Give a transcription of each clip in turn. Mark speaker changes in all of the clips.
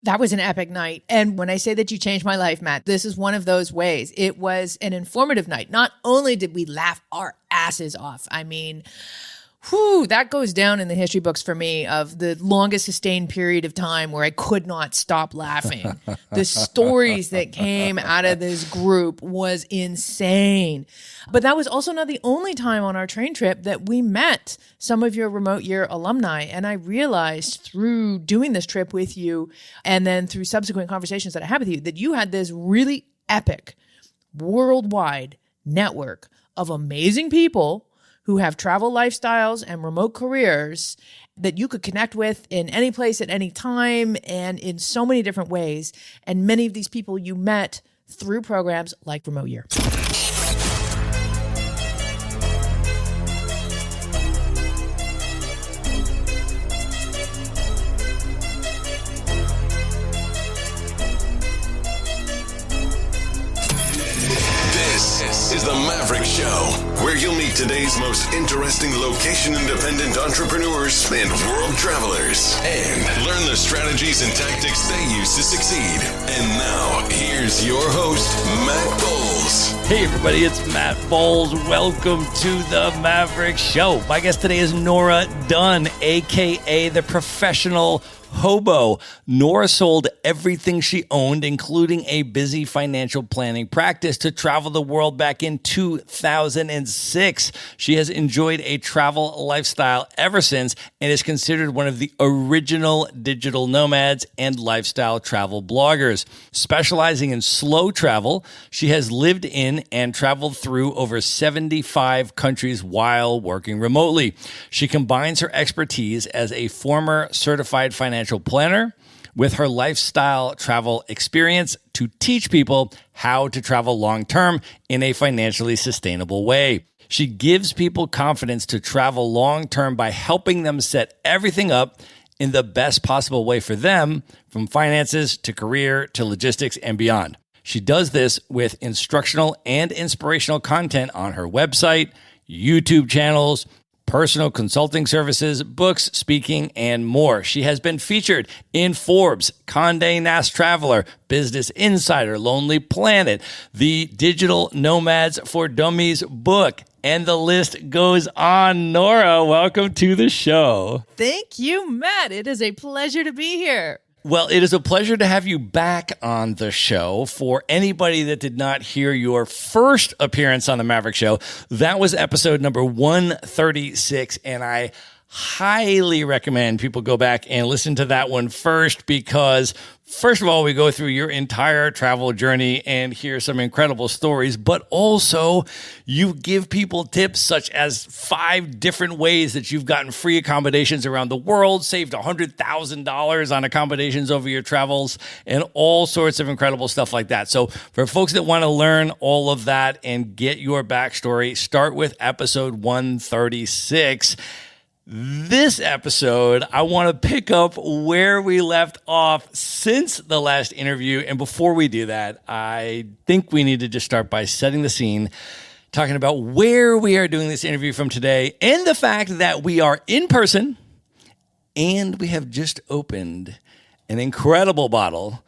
Speaker 1: That was an epic night. And when I say that you changed my life, Matt, this is one of those ways. It was an informative night. Not only did we laugh our asses off, I mean, that goes down in the history books for me of the longest sustained period of time where I could not stop laughing. The stories that came out of this group was insane. But that was also not the only time on our train trip that we met some of your remote year alumni. And I realized through doing this trip with you and then through subsequent conversations that I had with you that you had this really epic worldwide network of amazing people who have travel lifestyles and remote careers that you could connect with in any place at any time and in so many different ways. And many of these people you met through programs like Remote Year.
Speaker 2: This is the Maverick Show, where you'll meet today's most interesting location-independent entrepreneurs and world travelers, and learn the strategies and tactics they use to succeed. And now, here's your host, Matt Bowles.
Speaker 3: Hey everybody, it's Matt Bowles. Welcome to the Maverick Show. My guest today is Nora Dunn, aka the Professional Hobo. Nora sold everything she owned, including a busy financial planning practice, to travel the world back in 2006. She has enjoyed a travel lifestyle ever since and is considered one of the original digital nomads and lifestyle travel bloggers. Specializing in slow travel, she has lived in and traveled through over 75 countries while working remotely. She combines her expertise as a former certified financial planner with her lifestyle travel experience to teach people how to travel long-term in a financially sustainable way. She gives people confidence to travel long-term by helping them set everything up in the best possible way for them, from finances to career to logistics and beyond. She does this with instructional and inspirational content on her website, YouTube channels, personal consulting services, books, speaking, and more. She has been featured in Forbes, Condé Nast Traveler, Business Insider, Lonely Planet, the Digital Nomads for Dummies book, and the list goes on. Nora, welcome to the show.
Speaker 1: Thank you, Matt. It is a pleasure to be here.
Speaker 3: Well, it is a pleasure to have you back on the show. For anybody that did not hear your first appearance on the Maverick Show, that was episode number 136, and I highly recommend people go back and listen to that one first because, first of all, we go through your entire travel journey and hear some incredible stories, but also you give people tips such as 5 different ways that you've gotten free accommodations around the world, saved $100,000 on accommodations over your travels, and all sorts of incredible stuff like that. So for folks that want to learn all of that and get your backstory, start with episode 136. This episode, I want to pick up where we left off since the last interview. And before we do that, I think we need to just start by setting the scene, talking about where we are doing this interview from today and the fact that we are in person and we have just opened an incredible bottle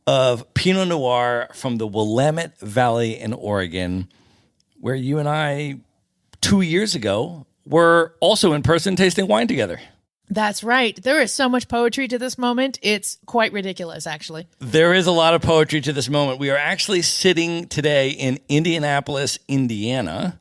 Speaker 3: of Pinot Noir from the Willamette Valley in Oregon, where you and I, 2 years ago, we're also in person tasting wine together.
Speaker 1: That's right. There is so much poetry to this moment. It's quite ridiculous, actually.
Speaker 3: There is a lot of poetry to this moment. We are actually sitting today in Indianapolis, Indiana,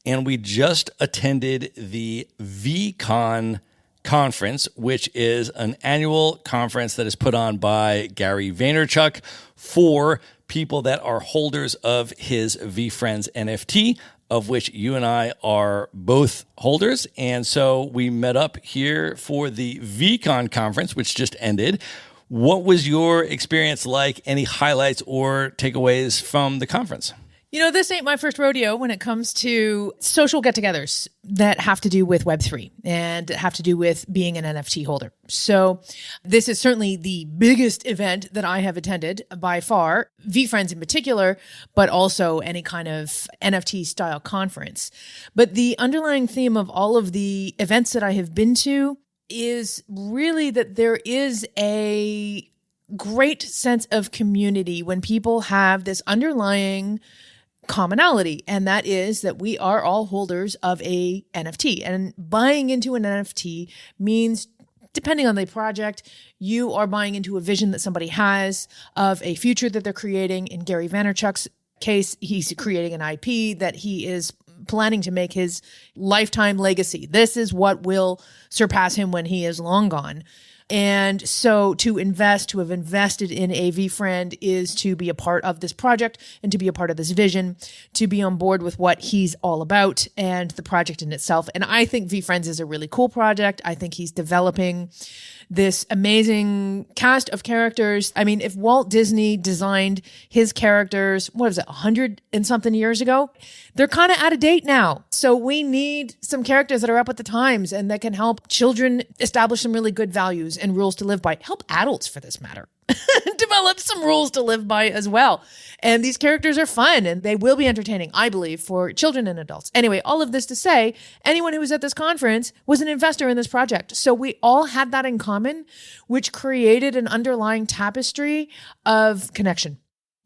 Speaker 3: and we just attended the VCon conference, which is an annual conference that is put on by Gary Vaynerchuk for people that are holders of his VFriends NFT, of which you and I are both holders. And so we met up here for the VCon conference, which just ended. What was your experience like? Any highlights or takeaways from the conference?
Speaker 1: You know, this ain't my first rodeo when it comes to social get-togethers that have to do with Web3 and have to do with being an NFT holder. So this is certainly the biggest event that I have attended by far, VFriends in particular, but also any kind of NFT style conference. But the underlying theme of all of the events that I have been to is really that there is a great sense of community when people have this underlying commonality, and that is that we are all holders of a NFT. And buying into an NFT means, depending on the project, you are buying into a vision that somebody has of a future that they're creating. In Gary Vaynerchuk's case, he's creating an IP that he is planning to make his lifetime legacy. This is what will surpass him when he is long gone. And so to have invested in a VFriend is to be a part of this project and to be a part of this vision, to be on board with what he's all about and the project in itself. And I think VFriends is a really cool project. I think he's developing this amazing cast of characters. I mean, if Walt Disney designed his characters, 100 and something years ago, they're kind of out of date now. So we need some characters that are up with the times and that can help children establish some really good values and rules to live by. Help adults, for this matter, develop some rules to live by as well. And these characters are fun and they will be entertaining, I believe, for children and adults. Anyway, all of this to say, anyone who was at this conference was an investor in this project. So we all had that in common, which created an underlying tapestry of connection.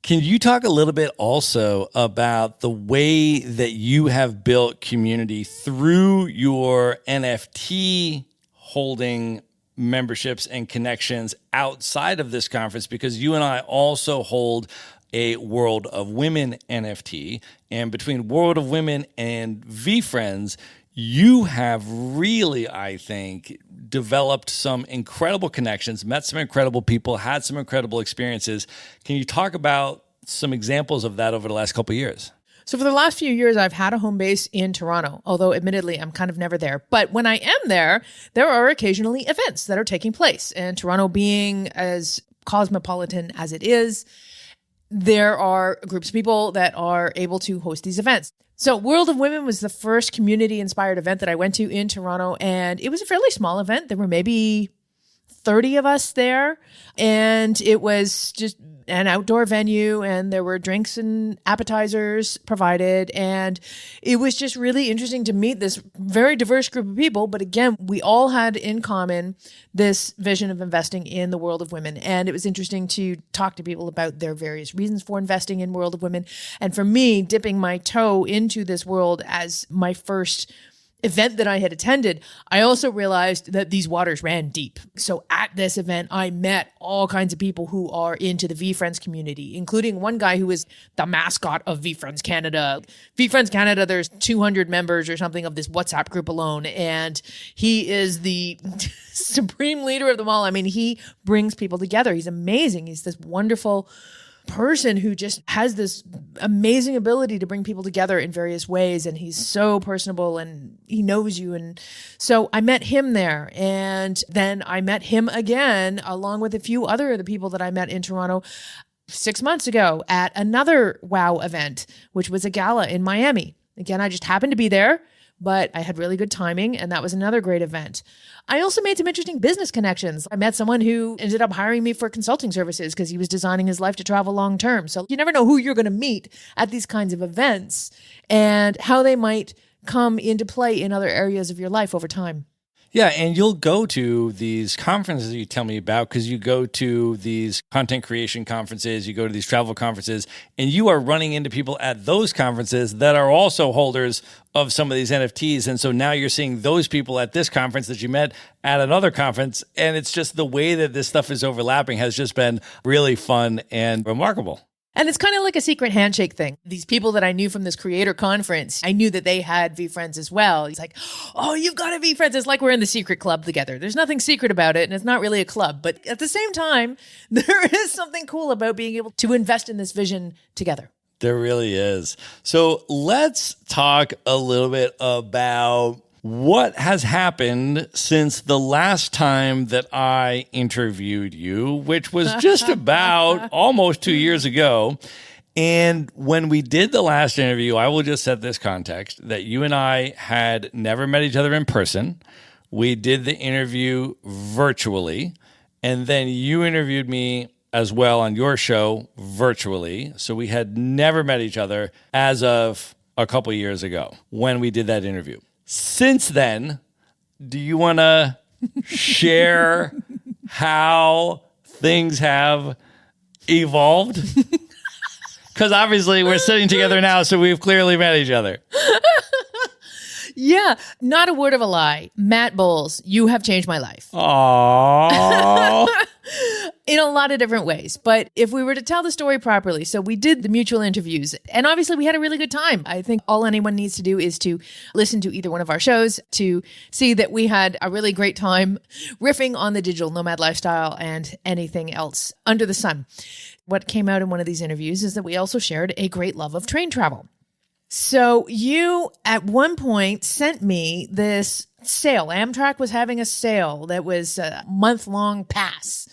Speaker 3: Can you talk a little bit also about the way that you have built community through your NFT holding memberships and connections outside of this conference? Because you and I also hold a World of Women NFT, and between World of Women and VFriends, you have really, I think, developed some incredible connections, met some incredible people, had some incredible experiences. Can you talk about some examples of that over the last couple of years?
Speaker 1: So for the last few years, I've had a home base in Toronto, although admittedly, I'm kind of never there. But when I am there, there are occasionally events that are taking place. And Toronto being as cosmopolitan as it is, there are groups of people that are able to host these events. So World of Women was the first community-inspired event that I went to in Toronto, and it was a fairly small event. There were maybe 30 of us there, and it was just an outdoor venue, and there were drinks and appetizers provided, and it was just really interesting to meet this very diverse group of people. But again, we all had in common this vision of investing in the World of Women, and it was interesting to talk to people about their various reasons for investing in World of Women. And for me, dipping my toe into this world as my first event that I had attended, I also realized that these waters ran deep. So at this event, I met all kinds of people who are into the VFriends community, including one guy who is the mascot of VFriends Canada. VFriends Canada, there's 200 members or something of this WhatsApp group alone, and he is the supreme leader of them all. I mean, he brings people together. He's amazing. He's this wonderful person who just has this amazing ability to bring people together in various ways. And he's so personable and he knows you. And so I met him there. And then I met him again, along with a few other of the people that I met in Toronto 6 months ago at another WOW event, which was a gala in Miami. Again, I just happened to be there, but I had really good timing, and that was another great event. I also made some interesting business connections. I met someone who ended up hiring me for consulting services because he was designing his life to travel long term. So you never know who you're going to meet at these kinds of events and how they might come into play in other areas of your life over time.
Speaker 3: Yeah, and you'll go to these conferences you tell me about because you go to these content creation conferences, you go to these travel conferences, and you are running into people at those conferences that are also holders of some of these NFTs. And so now you're seeing those people at this conference that you met at another conference. And it's just the way that this stuff is overlapping has just been really fun and remarkable.
Speaker 1: And it's kind of like a secret handshake thing. These people that I knew from this creator conference, I knew that they had VFriends as well. It's like, oh, you've got a VFriends. It's like we're in the secret club together. There's nothing secret about it, and it's not really a club. But at the same time, there is something cool about being able to invest in this vision together.
Speaker 3: There really is. So let's talk a little bit about what has happened since the last time that I interviewed you, which was just about almost 2 years ago. And when we did the last interview, I will just set this context that you and I had never met each other in person. We did the interview virtually, and then you interviewed me as well on your show virtually. So we had never met each other as of a couple years ago when we did that interview. Since then, do you want to share how things have evolved? Because obviously we're sitting together now, so we've clearly met each other.
Speaker 1: Yeah, not a word of a lie. Matt Bowles, you have changed my life.
Speaker 3: Aww.
Speaker 1: In a lot of different ways. But if we were to tell the story properly, so we did the mutual interviews, and obviously we had a really good time. I think all anyone needs to do is to listen to either one of our shows to see that we had a really great time riffing on the digital nomad lifestyle and anything else under the sun. What came out in one of these interviews is that we also shared a great love of train travel. So you, at one point, sent me this sale. Amtrak was having a sale that was a month-long pass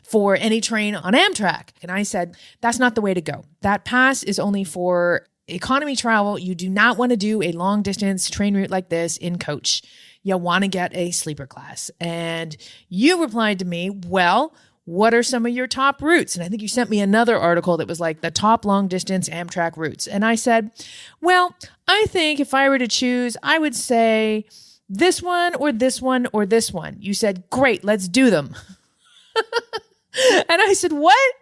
Speaker 1: for any train on Amtrak. And I said, that's not the way to go. That pass is only for economy travel. You do not want to do a long-distance train route like this in coach. You want to get a sleeper class. And you replied to me, well, what are some of your top routes? And I think you sent me another article that was like the top long distance Amtrak routes. And I said, well, I think if I were to choose, I would say this one or this one or this one. You said, great, let's do them. And I said, what?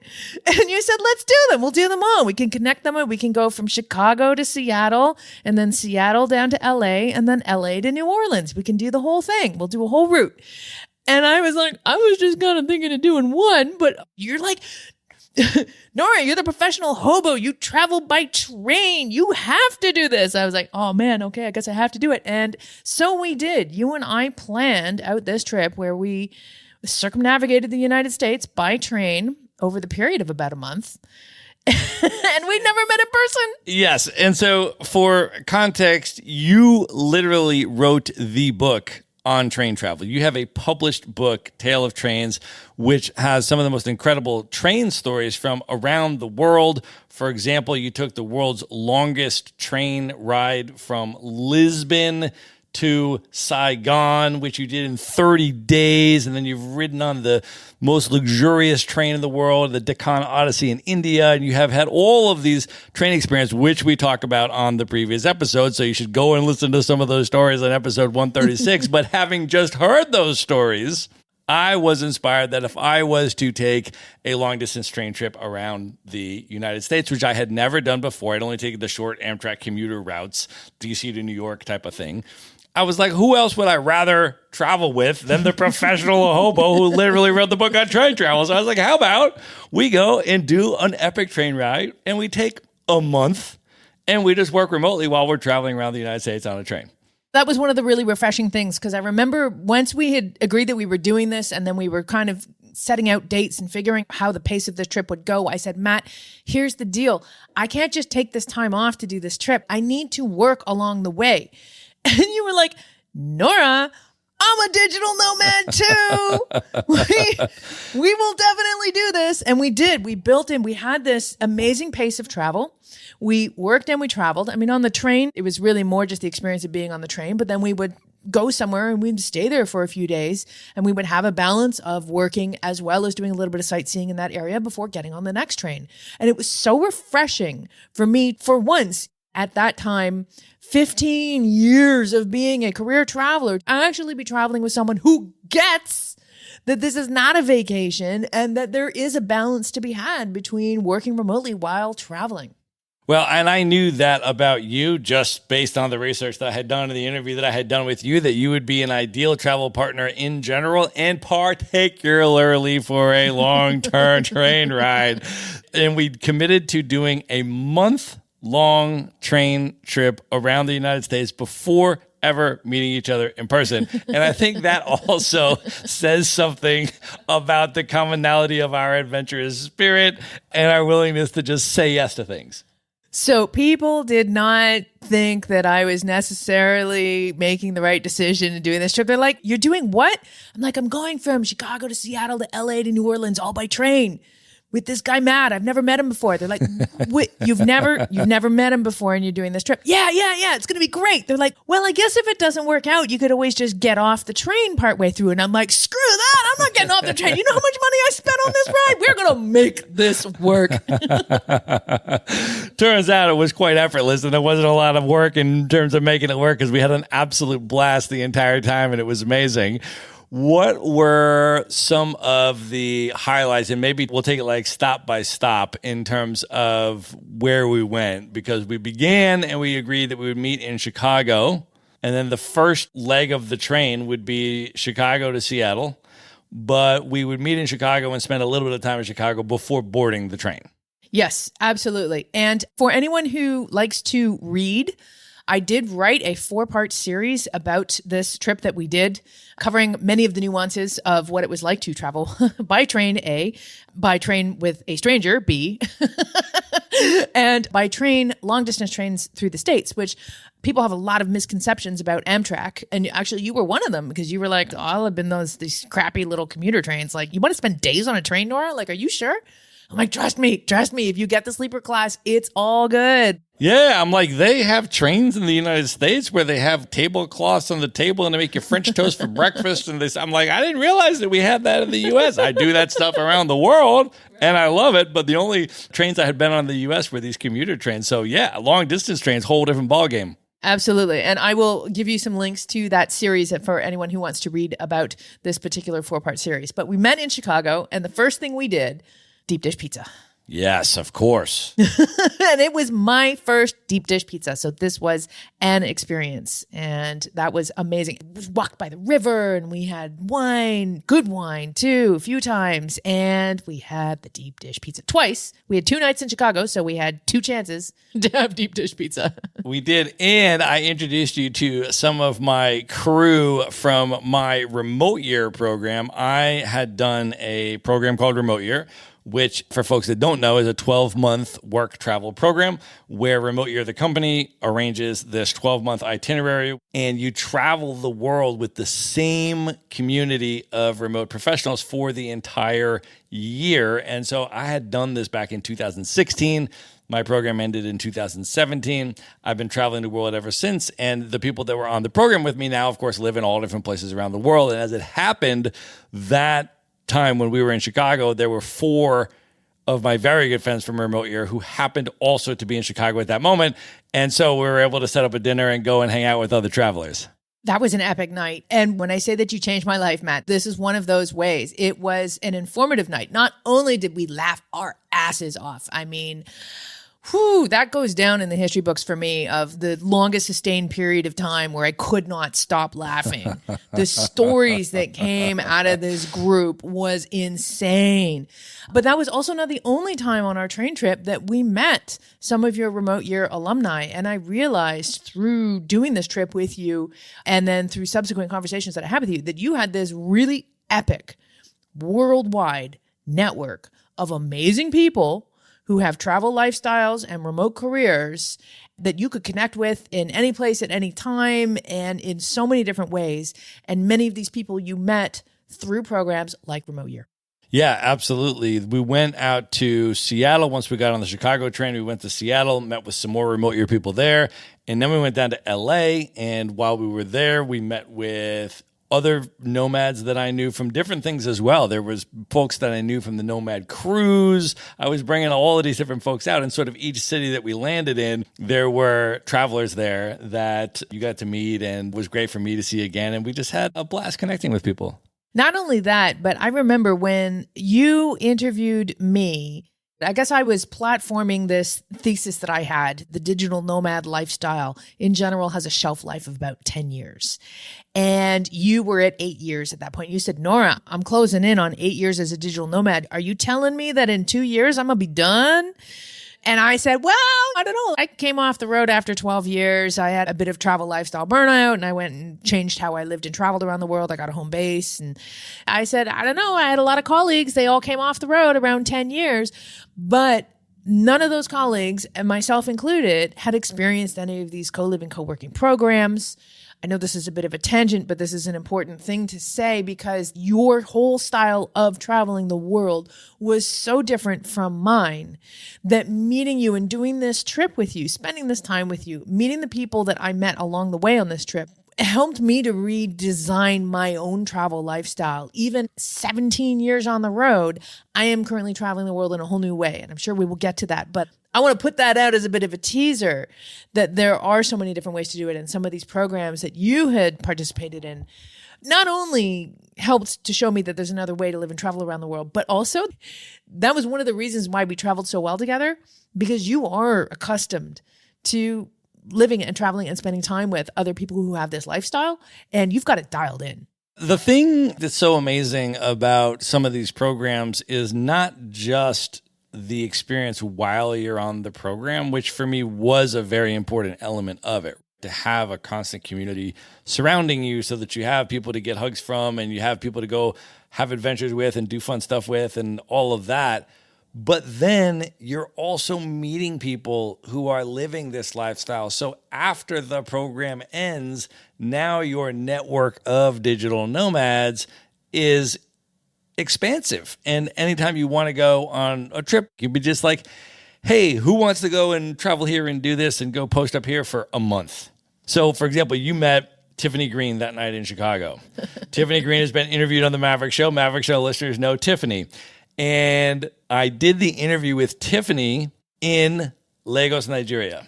Speaker 1: And you said, let's do them. We'll do them all. We can connect them and we can go from Chicago to Seattle and then Seattle down to LA and then LA to New Orleans. We can do the whole thing. We'll do a whole route. And I was like, I was just kind of thinking of doing one, but you're like, Nora, you're the professional hobo. You travel by train. You have to do this. I was like, oh man, okay, I guess I have to do it. And so we did. You and I planned out this trip where we circumnavigated the United States by train over the period of about a month. And we never met in person.
Speaker 3: Yes. And so for context, you literally wrote the book on train travel. You have a published book, Tale of Trains, which has some of the most incredible train stories from around the world. For example, you took the world's longest train ride from Lisbon to Saigon, which you did in 30 days. And then you've ridden on the most luxurious train in the world, the Deccan Odyssey in India. And you have had all of these train experiences, which we talk about on the previous episode. So you should go and listen to some of those stories on episode 136. But having just heard those stories, I was inspired that if I was to take a long distance train trip around the United States, which I had never done before, I'd only taken the short Amtrak commuter routes, DC to New York type of thing. I was like, who else would I rather travel with than the professional hobo who literally wrote the book on train travel? So I was like, how about we go and do an epic train ride and we take a month and we just work remotely while we're traveling around the United States on a train.
Speaker 1: That was one of the really refreshing things because I remember once we had agreed that we were doing this and then we were kind of setting out dates and figuring how the pace of the trip would go, I said, Matt, here's the deal. I can't just take this time off to do this trip. I need to work along the way. And you were like, Nora, I'm a digital nomad too. we will definitely do this. And we did. We built in, we had this amazing pace of travel. We worked and we traveled. I mean, on the train, it was really more just the experience of being on the train, but then we would go somewhere and we'd stay there for a few days and we would have a balance of working as well as doing a little bit of sightseeing in that area before getting on the next train. And it was so refreshing for me for once at that time, 15 years of being a career traveler, I'll actually be traveling with someone who gets that this is not a vacation and that there is a balance to be had between working remotely while traveling.
Speaker 3: Well, and I knew that about you just based on the research that I had done in the interview that I had done with you, that you would be an ideal travel partner in general and particularly for a long-term train ride. And we committed to doing a month-long train trip around the United States before ever meeting each other in person. And I think that also says something about the commonality of our adventurous spirit and our willingness to just say yes to things.
Speaker 1: So people did not think that I was necessarily making the right decision in doing this trip. They're like, you're doing what? I'm like, I'm going from Chicago to Seattle to LA to New Orleans all by train with this guy, Matt. I've never met him before. They're like, wait, you've never met him before and you're doing this trip? Yeah. It's going to be great. They're like, well, I guess if it doesn't work out, you could always just get off the train partway through. And I'm like, screw that. I'm not getting off the train. You know how much money I spent on this ride? We're going to make this work.
Speaker 3: Turns out it was quite effortless and there wasn't a lot of work in terms of making it work because we had an absolute blast the entire time and it was amazing. What were some of the highlights? And maybe we'll take it like stop by stop in terms of where we went, because we began and we agreed that we would meet in Chicago. And then the first leg of the train would be Chicago to Seattle. But we would meet in Chicago and spend a little bit of time in Chicago before boarding the train.
Speaker 1: Yes, absolutely. And for anyone who likes to read, I did write a 4-part series about this trip that we did, covering many of the nuances of what it was like to travel by train, A, by train with a stranger, B, and by train, long distance trains through the States, which people have a lot of misconceptions about Amtrak. And actually, you were one of them, because you were like, oh, I'll have been these crappy little commuter trains. Like, you want to spend days on a train, Nora? Like, are you sure? I'm like, trust me. If you get the sleeper class, it's all good.
Speaker 3: Yeah, I'm like, they have trains in the United States where they have tablecloths on the table and they make you French toast for breakfast. And this, I'm like, I didn't realize that we had that in the U.S. I do that stuff around the world and I love it. But the only trains I had been on in the U.S. were these commuter trains. So yeah, long distance trains, whole different ballgame.
Speaker 1: Absolutely. And I will give you some links to that series for anyone who wants to read about this particular 4-part series. But we met in Chicago, and the first thing we did, deep dish pizza.
Speaker 3: Yes, of course.
Speaker 1: And it was my first deep dish pizza. So this was an experience. And that was amazing. We walked by the river and we had wine, good wine too, a few times. And we had the deep dish pizza twice. We had 2 nights in Chicago, so we had 2 chances to have deep dish pizza.
Speaker 3: We did. And I introduced you to some of my crew from my remote year program. I had done a program called Remote Year, which, for folks that don't know, is a 12-month work travel program where Remote Year, the company, arranges this 12-month itinerary, and you travel the world with the same community of remote professionals for the entire year. And so I had done this back in 2016. My program ended in 2017. I've been traveling the world ever since. And the people that were on the program with me now, of course, live in all different places around the world. And as it happened, that time when we were in Chicago, there were 4 of my very good friends from Remote Year who happened also to be in Chicago at that moment. And so we were able to set up a dinner and go and hang out with other travelers.
Speaker 1: That was an epic night. And when I say that you changed my life, Matt, this is one of those ways. It was an informative night. Not only did we laugh our asses off, I mean, that goes down in the history books for me of the longest sustained period of time where I could not stop laughing. The stories that came out of this group was insane. But that was also not the only time on our train trip that we met some of your Remote Year alumni. And I realized through doing this trip with you and then through subsequent conversations that I had with you that you had this really epic worldwide network of amazing people who have travel lifestyles and remote careers that you could connect with in any place at any time and in so many different ways. And many of these people you met through programs like Remote Year.
Speaker 3: Yeah, absolutely. We went out to Seattle. Once we got on the Chicago train, we went to Seattle, met with some more Remote Year people there. And then we went down to LA. And while we were there, we met with other nomads that I knew from different things as well. There was folks that I knew from the Nomad Cruise. I was bringing all of these different folks out, and sort of each city that we landed in, there were travelers there that you got to meet and was great for me to see again. And we just had a blast connecting with people.
Speaker 1: Not only that, but I remember when you interviewed me, I guess I was platforming this thesis that I had. The digital nomad lifestyle in general has a shelf life of about 10 years. And you were at 8 years at that point. You said, Nora, I'm closing in on 8 years as a digital nomad. Are you telling me that in 2 years I'm going to be done? And I said, well, I don't know. I came off the road after 12 years. I had a bit of travel lifestyle burnout, and I went and changed how I lived and traveled around the world. I got a home base. And I said, I don't know. I had a lot of colleagues. They all came off the road around 10 years. But none of those colleagues, and myself included, had experienced any of these co-living, co-working programs. I know this is a bit of a tangent, but this is an important thing to say because your whole style of traveling the world was so different from mine that meeting you and doing this trip with you, spending this time with you, meeting the people that I met along the way on this trip helped me to redesign my own travel lifestyle. Even 17 years on the road, I am currently traveling the world in a whole new way. And I'm sure we will get to that. But I want to put that out as a bit of a teaser that there are so many different ways to do it. And some of these programs that you had participated in not only helped to show me that there's another way to live and travel around the world, but also that was one of the reasons why we traveled so well together, because you are accustomed to living and traveling and spending time with other people who have this lifestyle, and you've got it dialed in.
Speaker 3: The thing that's so amazing about some of these programs is not just the experience while you're on the program, which for me was a very important element of it, to have a constant community surrounding you so that you have people to get hugs from and you have people to go have adventures with and do fun stuff with and all of that. But then you're also meeting people who are living this lifestyle. So after the program ends, now your network of digital nomads is expansive. And anytime you want to go on a trip, you'd be just like, hey, who wants to go and travel here and do this and go post up here for a month? So, for example, you met Tiffany Green that night in Chicago. Tiffany Green has been interviewed on the Maverick Show. Maverick Show listeners know Tiffany. And I did the interview with Tiffany in Lagos, Nigeria.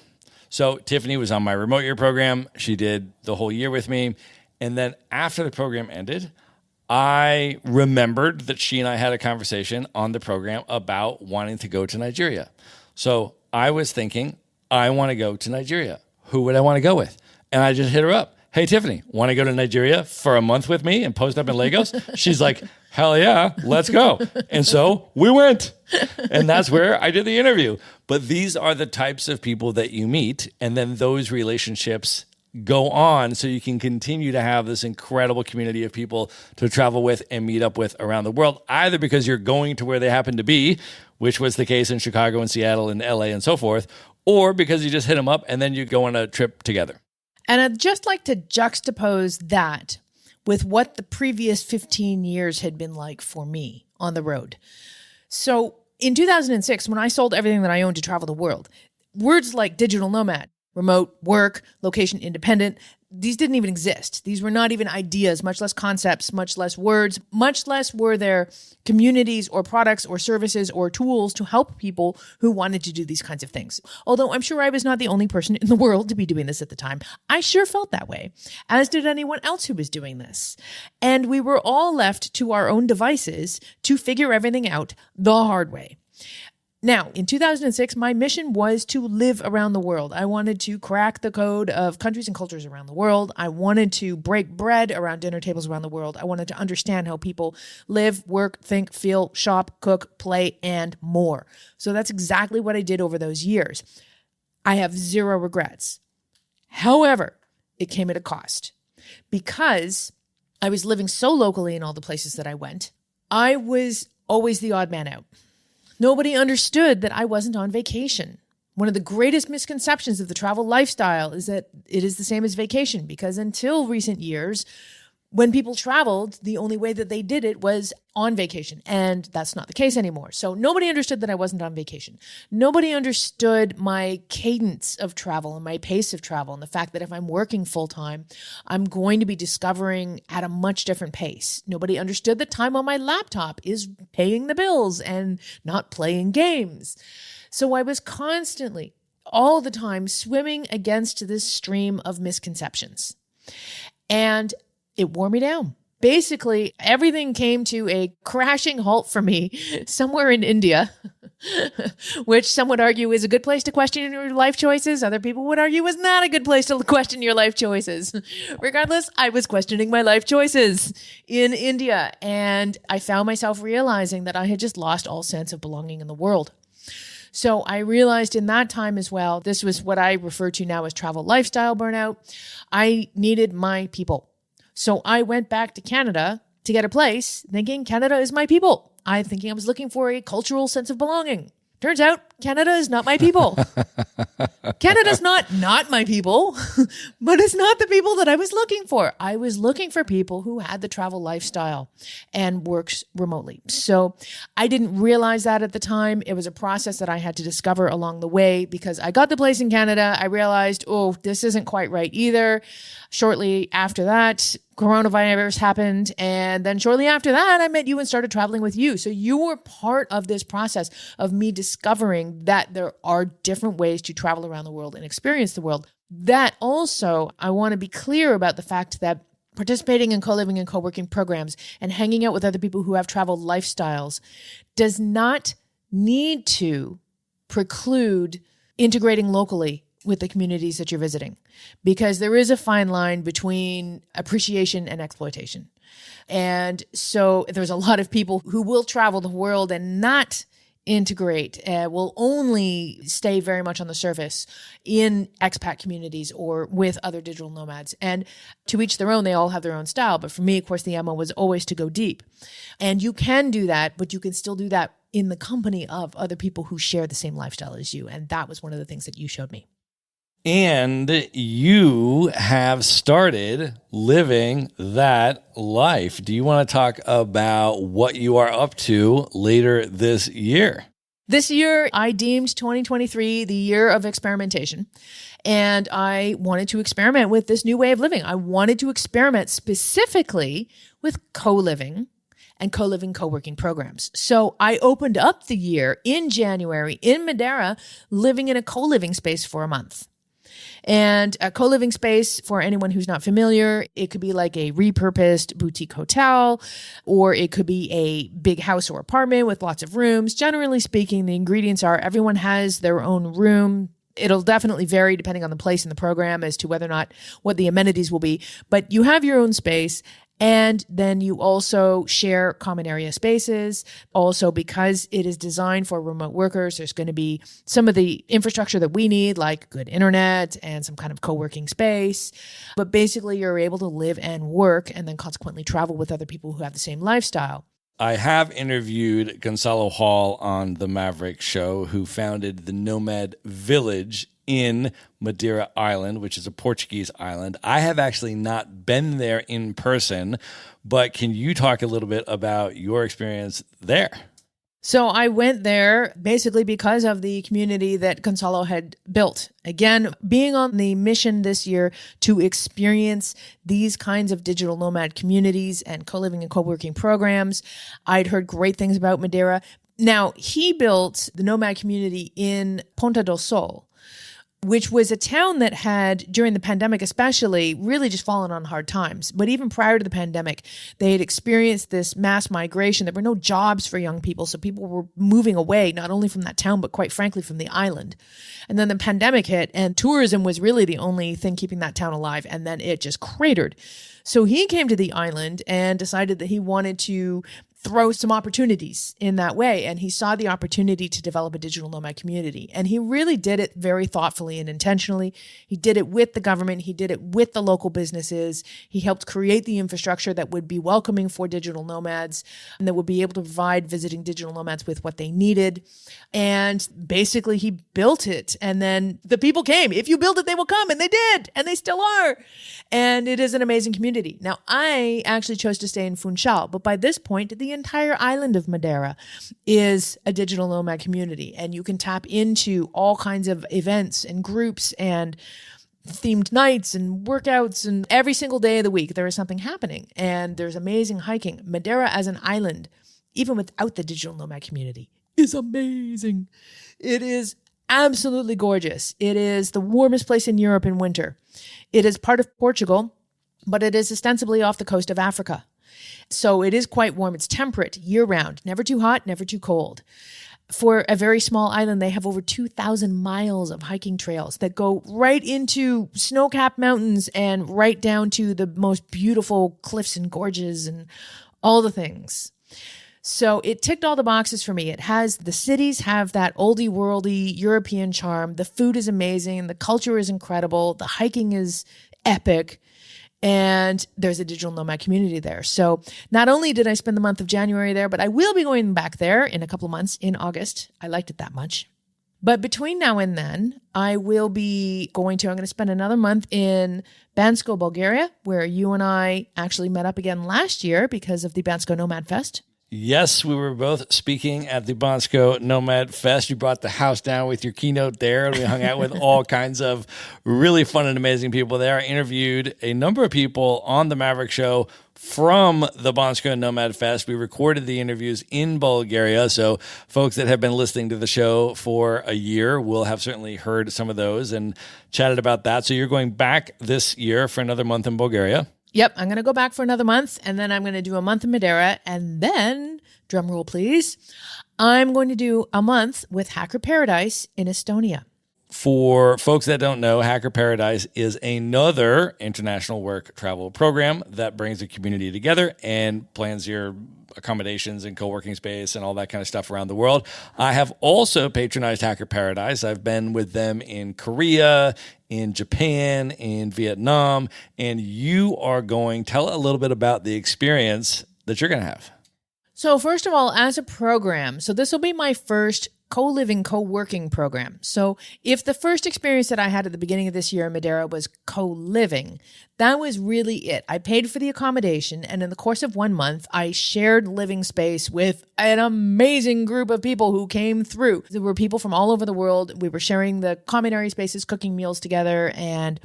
Speaker 3: So Tiffany was on my remote year program. She did the whole year with me. And then after the program ended, I remembered that she and I had a conversation on the program about wanting to go to Nigeria. So I was thinking, I want to go to Nigeria. Who would I want to go with? And I just hit her up. Hey, Tiffany, want to go to Nigeria for a month with me and post up in Lagos? She's like, hell yeah, let's go. And so we went. And that's where I did the interview. But these are the types of people that you meet. And then those relationships go on so you can continue to have this incredible community of people to travel with and meet up with around the world, either because you're going to where they happen to be, which was the case in Chicago and Seattle and LA and so forth, or because you just hit them up and then you go on a trip together.
Speaker 1: And I'd just like to juxtapose that with what the previous 15 years had been like for me on the road. So in 2006, when I sold everything that I owned to travel the world, words like digital nomad, remote work, location independent, these didn't even exist. These were not even ideas, much less concepts, much less words, much less were there communities or products or services or tools to help people who wanted to do these kinds of things. Although I'm sure I was not the only person in the world to be doing this at the time. I sure felt that way, as did anyone else who was doing this. And we were all left to our own devices to figure everything out the hard way. Now, in 2006, my mission was to live around the world. I wanted to crack the code of countries and cultures around the world. I wanted to break bread around dinner tables around the world. I wanted to understand how people live, work, think, feel, shop, cook, play, and more. So that's exactly what I did over those years. I have zero regrets. However, it came at a cost because I was living so locally in all the places that I went. I was always the odd man out. Nobody understood that I wasn't on vacation. One of the greatest misconceptions of the travel lifestyle is that it is the same as vacation, because until recent years, when people traveled, the only way that they did it was on vacation. And that's not the case anymore. So nobody understood that I wasn't on vacation. Nobody understood my cadence of travel and my pace of travel, and the fact that if I'm working full time, I'm going to be discovering at a much different pace. Nobody understood that time on my laptop is paying the bills and not playing games. So I was constantly, all the time, swimming against this stream of misconceptions. And it wore me down. Basically, everything came to a crashing halt for me somewhere in India, which some would argue is a good place to question your life choices. Other people would argue is not a good place to question your life choices. Regardless, I was questioning my life choices in India, and I found myself realizing that I had just lost all sense of belonging in the world. So I realized in that time as well, this was what I refer to now as travel lifestyle burnout. I needed my people. So I went back to Canada to get a place, thinking Canada is my people. I was looking for a cultural sense of belonging. Turns out Canada is not my people. Canada's not my people, but it's not the people that I was looking for. I was looking for people who had the travel lifestyle and works remotely. So I didn't realize that at the time. It was a process that I had to discover along the way, because I got the place in Canada. I realized, this isn't quite right either. Shortly after that, coronavirus happened. And then shortly after that, I met you and started traveling with you. So you were part of this process of me discovering that there are different ways to travel around the world and experience the world. That also, I want to be clear about the fact that participating in co-living and co-working programs and hanging out with other people who have travel lifestyles does not need to preclude integrating locally with the communities that you're visiting, because there is a fine line between appreciation and exploitation. And so there's a lot of people who will travel the world and not integrate, will only stay very much on the surface in expat communities or with other digital nomads. And to each their own, they all have their own style. But for me, of course, the MO was always to go deep. And you can do that, but you can still do that in the company of other people who share the same lifestyle as you. And that was one of the things that you showed me.
Speaker 3: And you have started living that life. Do you want to talk about what you are up to later this year?
Speaker 1: This year, I deemed 2023 the year of experimentation. And I wanted to experiment with this new way of living. I wanted to experiment specifically with co-living and co-living, co-working programs. So I opened up the year in January in Madeira, living in a co-living space for a month. And a co-living space, for anyone who's not familiar, it could be like a repurposed boutique hotel, or it could be a big house or apartment with lots of rooms. Generally speaking, the ingredients are everyone has their own room. It'll definitely vary depending on the place in the program as to whether or not what the amenities will be. But you have your own space. And then you also share common area spaces. Also, because it is designed for remote workers, there's going to be some of the infrastructure that we need, like good internet and some kind of co-working space. But basically, you're able to live and work and then consequently travel with other people who have the same lifestyle.
Speaker 3: I have interviewed Gonçalo Hall on the Maverick Show, who founded the Nomad Village in Madeira Island, which is a Portuguese island. I have actually not been there in person, but can you talk a little bit about your experience there?
Speaker 1: So I went there basically because of the community that Gonçalo had built. Again, being on the mission this year to experience these kinds of digital nomad communities and co-living and co-working programs. I'd heard great things about Madeira. Now, he built the nomad community in Ponta do Sol, which was a town that had, during the pandemic especially, really just fallen on hard times. But even prior to the pandemic, they had experienced this mass migration. There were no jobs for young people, so people were moving away, not only from that town, but quite frankly, from the island. And then the pandemic hit, and tourism was really the only thing keeping that town alive, and then it just cratered. So he came to the island and decided that he wanted to throw some opportunities in that way. And he saw the opportunity to develop a digital nomad community. And he really did it very thoughtfully and intentionally. He did it with the government. He did it with the local businesses. He helped create the infrastructure that would be welcoming for digital nomads and that would be able to provide visiting digital nomads with what they needed. And basically he built it. And then the people came. If you build it, they will come. And they did. And they still are. And it is an amazing community. Now, I actually chose to stay in Funchal, but by this point, the entire island of Madeira is a digital nomad community, and you can tap into all kinds of events and groups and themed nights and workouts, and every single day of the week there is something happening, and there's amazing hiking. Madeira as an island, even without the digital nomad community, is amazing. It is absolutely gorgeous. It is the warmest place in Europe in winter. It is part of Portugal, but it is ostensibly off the coast of Africa. So it is quite warm. It's temperate year-round, never too hot, never too cold. For a very small island, they have over 2,000 miles of hiking trails that go right into snow-capped mountains and right down to the most beautiful cliffs and gorges and all the things. So it ticked all the boxes for me. The cities have that oldie worldy European charm. The food is amazing. The culture is incredible. The hiking is epic. And there's a digital nomad community there. So not only did I spend the month of January there, but I will be going back there in a couple of months in August. I liked it that much. But between now and then, I'm going to spend another month in Bansko, Bulgaria, where you and I actually met up again last year because of the Bansko Nomad Fest.
Speaker 3: Yes, we were both speaking at the Bansko Nomad Fest. You brought the house down with your keynote there, and we hung out with all kinds of really fun and amazing people there. I interviewed a number of people on the Maverick Show from the Bansko Nomad Fest. We recorded the interviews in Bulgaria, so folks that have been listening to the show for a year will have certainly heard some of those and chatted about that. So you're going back this year for another month in Bulgaria.
Speaker 1: Yep, I'm going to go back for another month, and then I'm going to do a month in Madeira, and then, drum roll please, I'm going to do a month with Hacker Paradise in Estonia.
Speaker 3: For folks that don't know, Hacker Paradise is another international work travel program that brings the community together and plans your accommodations and co-working space and all that kind of stuff around the world. I have also patronized Hacker Paradise. I've been with them in Korea, in Japan, in Vietnam, and you are going, tell a little bit about the experience that you're going to have.
Speaker 1: So first of all, as a program, so this will be my first co-living, co-working program. So if the first experience that I had at the beginning of this year in Madeira was co-living, that was really it. I paid for the accommodation, and in the course of 1 month, I shared living space with an amazing group of people who came through. There were people from all over the world. We were sharing the common area spaces, cooking meals together, and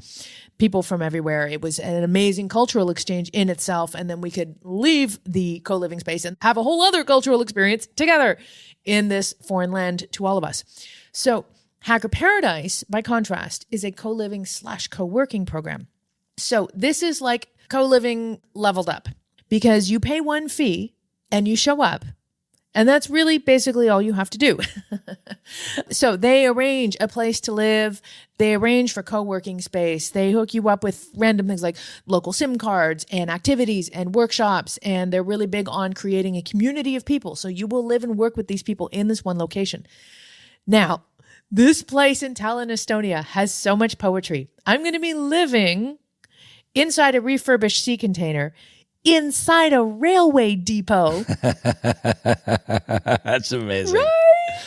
Speaker 1: people from everywhere. It was an amazing cultural exchange in itself, and then we could leave the co-living space and have a whole other cultural experience together in this foreign land to all of us. So Hacker Paradise, by contrast, is a co-living / co-working program. So this is like co-living leveled up because you pay one fee and you show up. And that's really basically all you have to do. So they arrange a place to live. They arrange for co-working space. They hook you up with random things like local SIM cards and activities and workshops. And they're really big on creating a community of people. So you will live and work with these people in this one location. Now, this place in Tallinn, Estonia has so much poetry. I'm going to be living inside a refurbished sea container inside a railway depot.
Speaker 3: That's amazing.
Speaker 1: Right?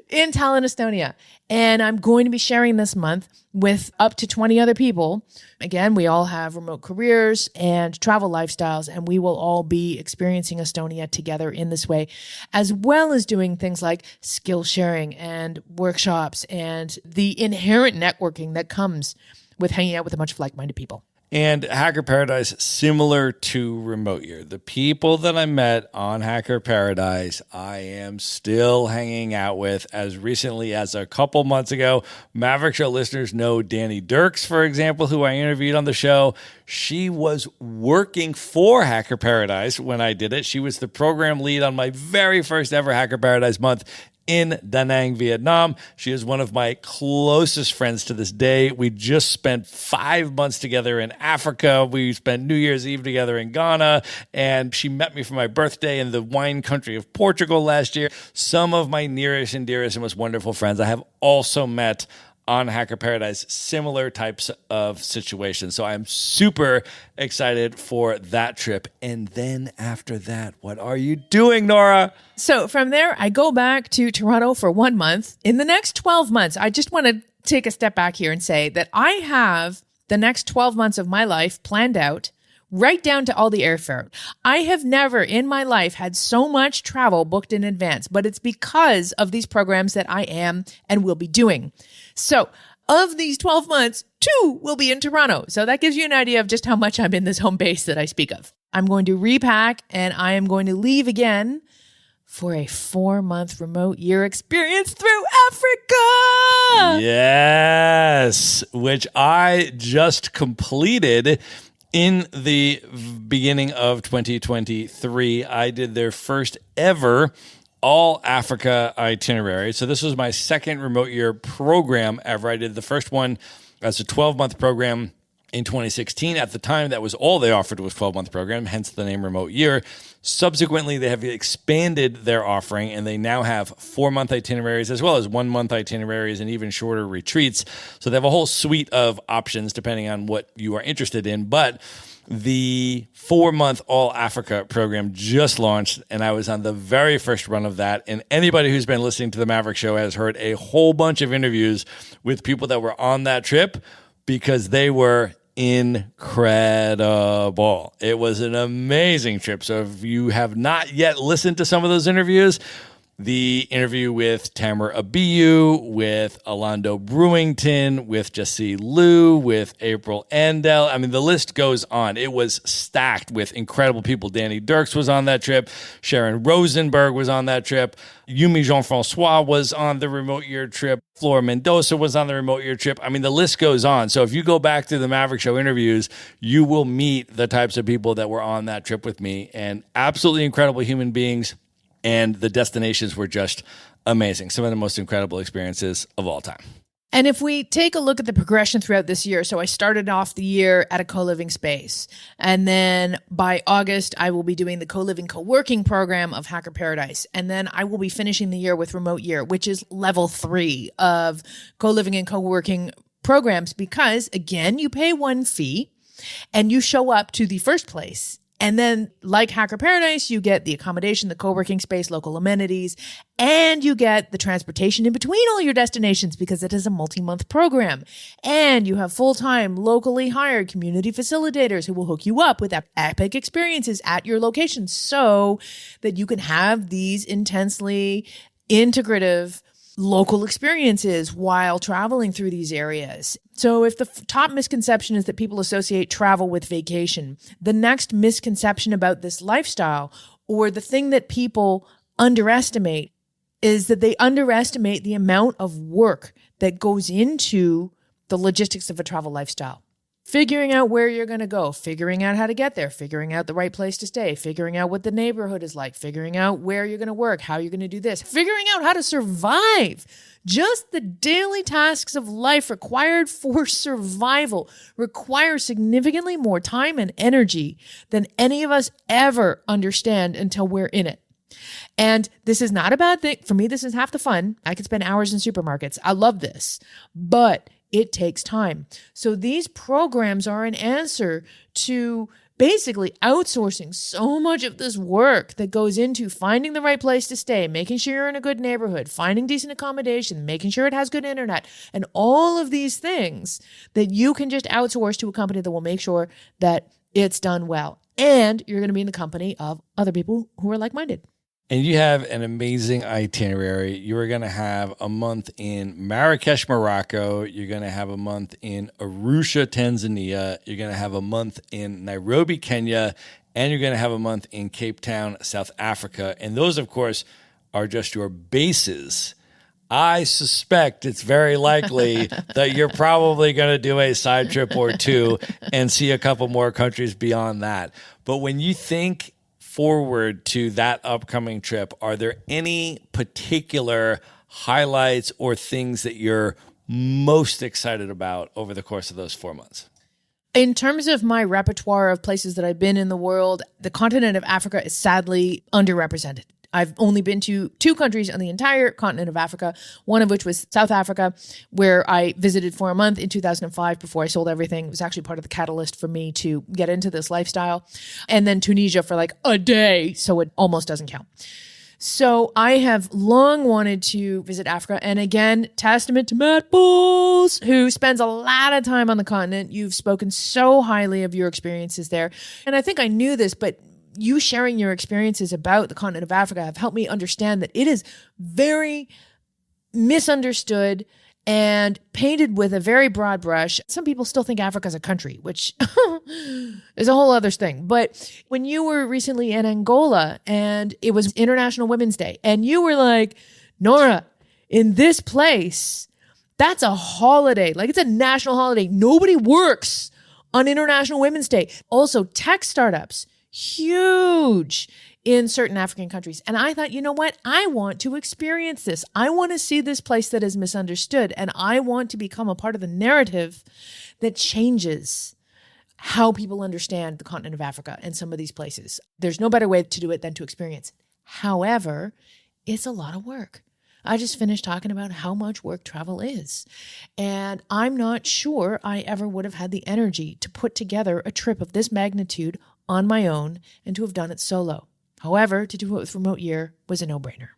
Speaker 1: In Tallinn, Estonia. And I'm going to be sharing this month with up to 20 other people. Again, we all have remote careers and travel lifestyles, and we will all be experiencing Estonia together in this way, as well as doing things like skill sharing and workshops and the inherent networking that comes with hanging out with a bunch of like-minded people.
Speaker 3: And Hacker Paradise, similar to Remote Year. The people that I met on Hacker Paradise, I am still hanging out with as recently as a couple months ago. Maverick Show listeners know Danny Dirks, for example, who I interviewed on the show. She was working for Hacker Paradise when I did it. She was the program lead on my very first ever Hacker Paradise month in Da Nang, Vietnam. She is one of my closest friends to this day. We just spent 5 months together in Africa. We spent New Year's Eve together in Ghana, and she met me for my birthday in the wine country of Portugal last year. Some of my nearest and dearest and most wonderful friends I have also met on Hacker Paradise, similar types of situations. So I'm super excited for that trip. And then after that, what are you doing, Nora?
Speaker 1: So from there, I go back to Toronto for 1 month. In the next 12 months, I just want to take a step back here and say that I have the next 12 months of my life planned out, right down to all the airfare. I have never in my life had so much travel booked in advance, but it's because of these programs that I am and will be doing. So of these 12 months, 2 will be in Toronto. So that gives you an idea of just how much I'm in this home base that I speak of. I'm going to repack and I am going to leave again for a 4-month remote year experience through Africa.
Speaker 3: Yes, which I just completed in the beginning of 2023. I did their first ever all Africa itinerary. So this was my second remote year program ever. I did the first one as a 12-month program in 2016. At the time, that was all they offered was 12-month program, hence the name Remote Year. Subsequently, they have expanded their offering, and they now have 4-month itineraries as well as 1-month itineraries and even shorter retreats. So they have a whole suite of options depending on what you are interested in. But the 4-month All Africa program just launched, and I was on the very first run of that. And anybody who's been listening to the Maverick Show has heard a whole bunch of interviews with people that were on that trip because they were incredible. It was an amazing trip. So if you have not yet listened to some of those interviews, the interview with Tamara Abiyu, with Alando Brewington, with Jesse Liu, with April Andel. I mean, the list goes on. It was stacked with incredible people. Danny Dirks was on that trip. Sharon Rosenberg was on that trip. Yumi Jean-Francois was on the remote year trip. Flora Mendoza was on the remote year trip. I mean, the list goes on. So if you go back to the Maverick Show interviews, you will meet the types of people that were on that trip with me, and absolutely incredible human beings. And the destinations were just amazing. Some of the most incredible experiences of all time.
Speaker 1: And if we take a look at the progression throughout this year, so I started off the year at a co-living space. And then by August, I will be doing the co-living co-working program of Hacker Paradise. And then I will be finishing the year with Remote Year, which is level 3 of co-living and co-working programs, because again, you pay one fee and you show up to the first place. And then, like Hacker Paradise, you get the accommodation, the co-working space, local amenities, and you get the transportation in between all your destinations because it is a multi-month program. And you have full-time, locally hired community facilitators who will hook you up with epic experiences at your location so that you can have these intensely integrative local experiences while traveling through these areas. So if the top misconception is that people associate travel with vacation, the next misconception about this lifestyle, or the thing that people underestimate, is that they underestimate the amount of work that goes into the logistics of a travel lifestyle. Figuring out where you're going to go, figuring out how to get there, figuring out the right place to stay, figuring out what the neighborhood is like, figuring out where you're going to work, how you're going to do this, figuring out how to survive. Just the daily tasks of life required for survival require significantly more time and energy than any of us ever understand until we're in it. And this is not a bad thing. For me, this is half the fun. I could spend hours in supermarkets. I love this. But it takes time. So these programs are an answer to basically outsourcing so much of this work that goes into finding the right place to stay, making sure you're in a good neighborhood, finding decent accommodation, making sure it has good internet, and all of these things that you can just outsource to a company that will make sure that it's done well. And you're going to be in the company of other people who are like-minded.
Speaker 3: And you have an amazing itinerary. You are going to have a month in Marrakesh, Morocco. You're going to have a month in Arusha, Tanzania. You're going to have a month in Nairobi, Kenya. And you're going to have a month in Cape Town, South Africa. And those, of course, are just your bases. I suspect it's very likely that you're probably going to do a side trip or two and see a couple more countries beyond that. But when you think forward to that upcoming trip, are there any particular highlights or things that you're most excited about over the course of those 4 months?
Speaker 1: In terms of my repertoire of places that I've been in the world, the continent of Africa is sadly underrepresented. I've only been to 2 countries on the entire continent of Africa, one of which was South Africa, where I visited for a month in 2005 before I sold everything. It was actually part of the catalyst for me to get into this lifestyle. And then Tunisia for like a day, so it almost doesn't count. So I have long wanted to visit Africa. And again, testament to Matt Bowles, who spends a lot of time on the continent. You've spoken so highly of your experiences there. And I think I knew this, but you sharing your experiences about the continent of Africa have helped me understand that it is very misunderstood and painted with a very broad brush. Some people still think Africa is a country, which is a whole other thing. But when you were recently in Angola and it was International Women's Day, and you were like, Nora, in this place, that's a holiday. Like, it's a national holiday. Nobody works on International Women's Day. Also, tech startups, huge in certain African countries. And I thought, you know what? I want to experience this. I want to see this place that is misunderstood. And I want to become a part of the narrative that changes how people understand the continent of Africa and some of these places. There's no better way to do it than to experience it. However, it's a lot of work. I just finished talking about how much work travel is. And I'm not sure I ever would have had the energy to put together a trip of this magnitude on my own and to have done it solo. However, to do it with Remote Year was a no-brainer.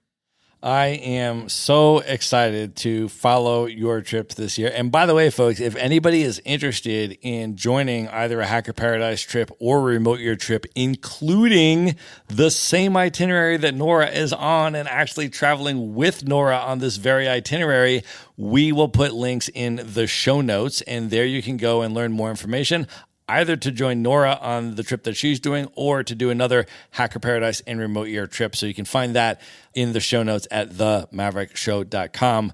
Speaker 3: I am so excited to follow your trips this year. And by the way, folks, if anybody is interested in joining either a Hacker Paradise trip or a remote year trip, including the same itinerary that Nora is on and actually traveling with Nora on this very itinerary, we will put links in the show notes, and there you can go and learn more information, either to join Nora on the trip that she's doing or to do another Hacker Paradise and remote year trip. So you can find that in the show notes at themaverickshow.com.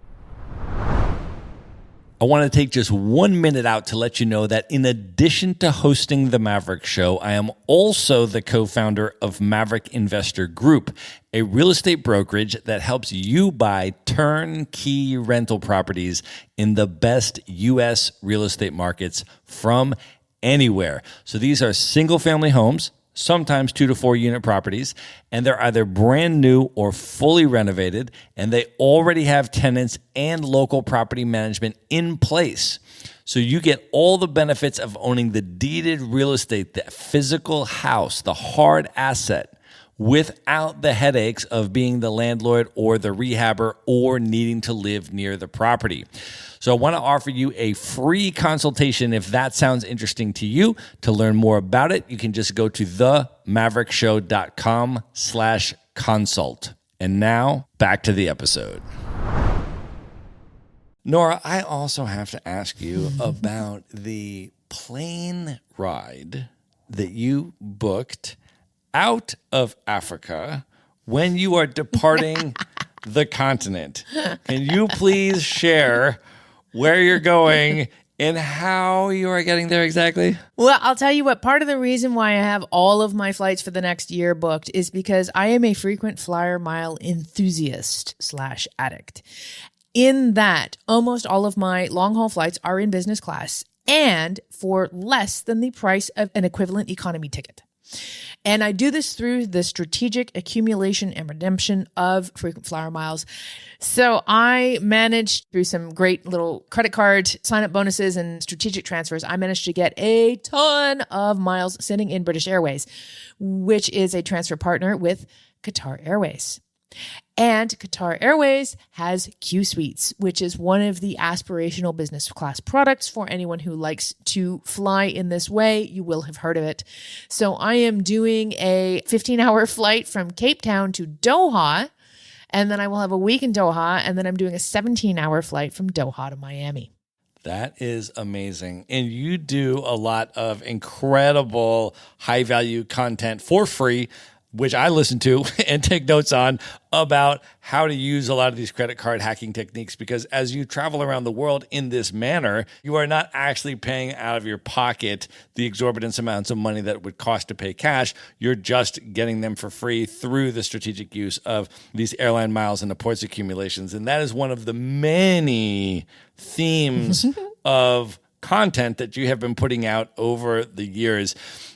Speaker 3: I want to take just 1 minute out to let you know that in addition to hosting the Maverick Show, I am also the co-founder of Maverick Investor Group, a real estate brokerage that helps you buy turnkey rental properties in the best U.S. real estate markets from anywhere. So these are single family homes, sometimes 2 to 4 unit properties, and they're either brand new or fully renovated, and they already have tenants and local property management in place. So you get all the benefits of owning the deeded real estate, the physical house, the hard asset, without the headaches of being the landlord or the rehabber or needing to live near the property. So I want to offer you a free consultation if that sounds interesting to you. To learn more about it, you can just go to themaverickshow.com/consult. And now back to the episode. Nora, I also have to ask you about the plane ride that you booked out of Africa when you are departing the continent. Can you please share where you're going and how you are getting there exactly?
Speaker 1: Well, I'll tell you what, part of the reason why I have all of my flights for the next year booked is because I am a frequent flyer mile enthusiast / addict. In that, almost all of my long-haul flights are in business class and for less than the price of an equivalent economy ticket. And I do this through the strategic accumulation and redemption of frequent flyer miles. So I managed, through some great little credit card sign-up bonuses and strategic transfers, I managed to get a ton of miles sitting in British Airways, which is a transfer partner with Qatar Airways. And Qatar Airways has Q Suites, which is one of the aspirational business class products for anyone who likes to fly in this way. You will have heard of it. So I am doing a 15-hour flight from Cape Town to Doha, and then I will have a week in Doha, and then I'm doing a 17-hour flight from Doha to Miami.
Speaker 3: That is amazing. And you do a lot of incredible high-value content for free, which I listen to and take notes on about how to use a lot of these credit card hacking techniques, because as you travel around the world in this manner, you are not actually paying out of your pocket the exorbitant amounts of money that it would cost to pay cash. You're just getting them for free through the strategic use of these airline miles and the points accumulations. And that is one of the many themes of content that you have been putting out over the years.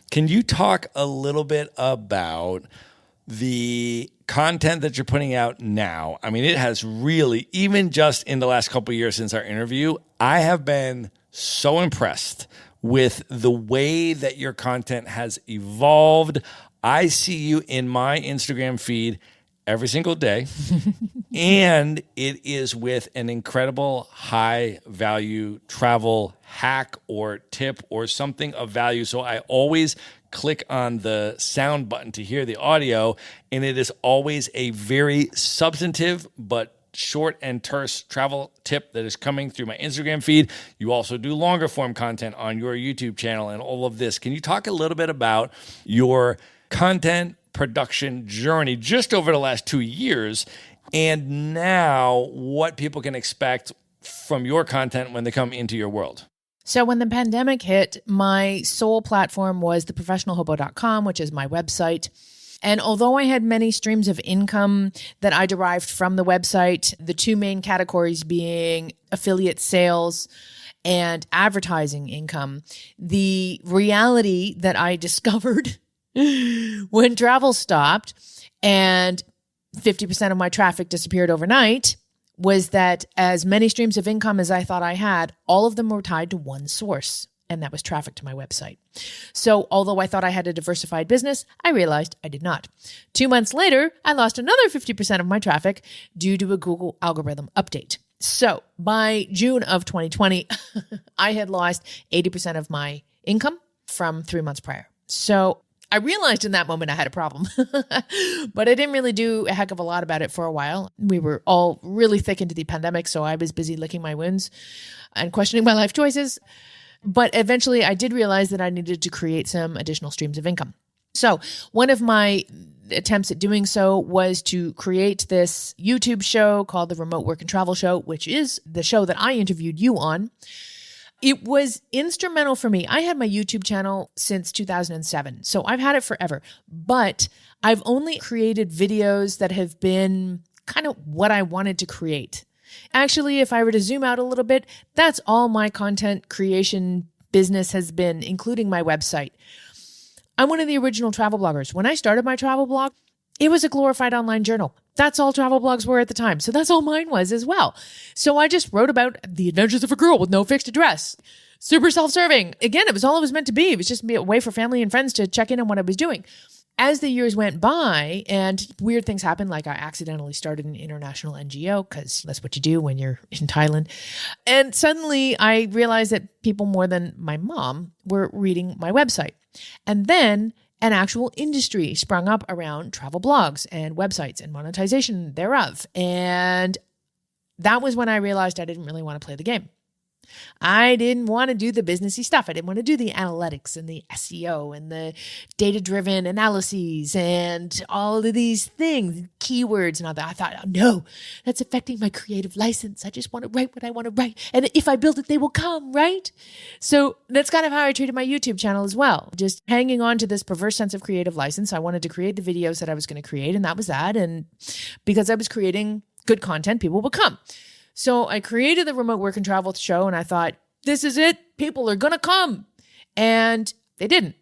Speaker 3: Can you talk a little bit about the content that you're putting out now? I mean, it has really, even just in the last couple of years since our interview, I have been so impressed with the way that your content has evolved. I see you in my Instagram feed every single day, and it is with an incredible high value travel hack or tip or something of value. So I always click on the sound button to hear the audio, and it is always a very substantive but short and terse travel tip that is coming through my Instagram feed. You also do longer form content on your YouTube channel and all of this. Can you talk a little bit about your content production journey just over the last 2 years, and now what people can expect from your content when they come into your world?
Speaker 1: So when the pandemic hit, my sole platform was theprofessionalhobo.com, which is my website. And although I had many streams of income that I derived from the website, the two main categories being affiliate sales and advertising income, the reality that I discovered when travel stopped and 50% of my traffic disappeared overnight was that as many streams of income as I thought I had, all of them were tied to one source. and that was traffic to my website. So although I thought I had a diversified business, I realized I did not. 2 months later, I lost another 50% of my traffic due to a Google algorithm update. So by June of 2020, I had lost 80% of my income from 3 months prior. So I realized in that moment I had a problem, but I didn't really do a heck of a lot about it for a while. We were all really thick into the pandemic, so I was busy licking my wounds and questioning my life choices. But eventually I did realize that I needed to create some additional streams of income. So one of my attempts at doing so was to create this YouTube show called the Remote Work and Travel Show, which is the show that I interviewed you on. It was instrumental for me. I had my YouTube channel since 2007, so I've had it forever, but I've only created videos that have been kind of what I wanted to create. Actually, if I were to zoom out a little bit, that's all my content creation business has been, including my website. I'm one of the original travel bloggers. When I started my travel blog, it was a glorified online journal. That's all travel blogs were at the time. So that's all mine was as well. So I just wrote about the adventures of a girl with no fixed address. Super self-serving. Again, it was all it was meant to be. It was just a way for family and friends to check in on what I was doing. As the years went by and weird things happened, like I accidentally started an international NGO because that's what you do when you're in Thailand. And suddenly I realized that people more than my mom were reading my website. And then an actual industry sprung up around travel blogs and websites and monetization thereof. And that was when I realized I didn't really want to play the game. I didn't want to do the businessy stuff. I didn't want to do the analytics and the SEO and the data-driven analyses and all of these things, keywords and all that. I thought, oh, no, that's affecting my creative license. I just want to write what I want to write. And if I build it, they will come, right? So that's kind of how I treated my YouTube channel as well. Just hanging on to this perverse sense of creative license. I wanted to create the videos that I was going to create, and that was that. And because I was creating good content, people would come. So I created the Remote Work and Travel Show, and I thought, this is it. People are going to come. And they didn't.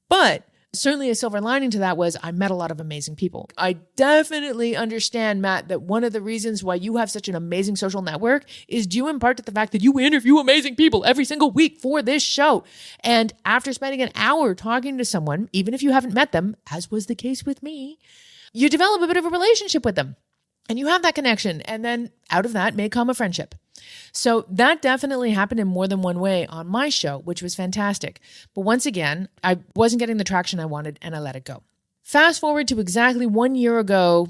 Speaker 1: But certainly a silver lining to that was I met a lot of amazing people. I definitely understand, Matt, that one of the reasons why you have such an amazing social network is due in part to the fact that you interview amazing people every single week for this show. And after spending an hour talking to someone, even if you haven't met them, as was the case with me, you develop a bit of a relationship with them. And you have that connection. And then out of that may come a friendship. So that definitely happened in more than one way on my show, which was fantastic. But once again, I wasn't getting the traction I wanted and I let it go. Fast forward to exactly 1 year ago,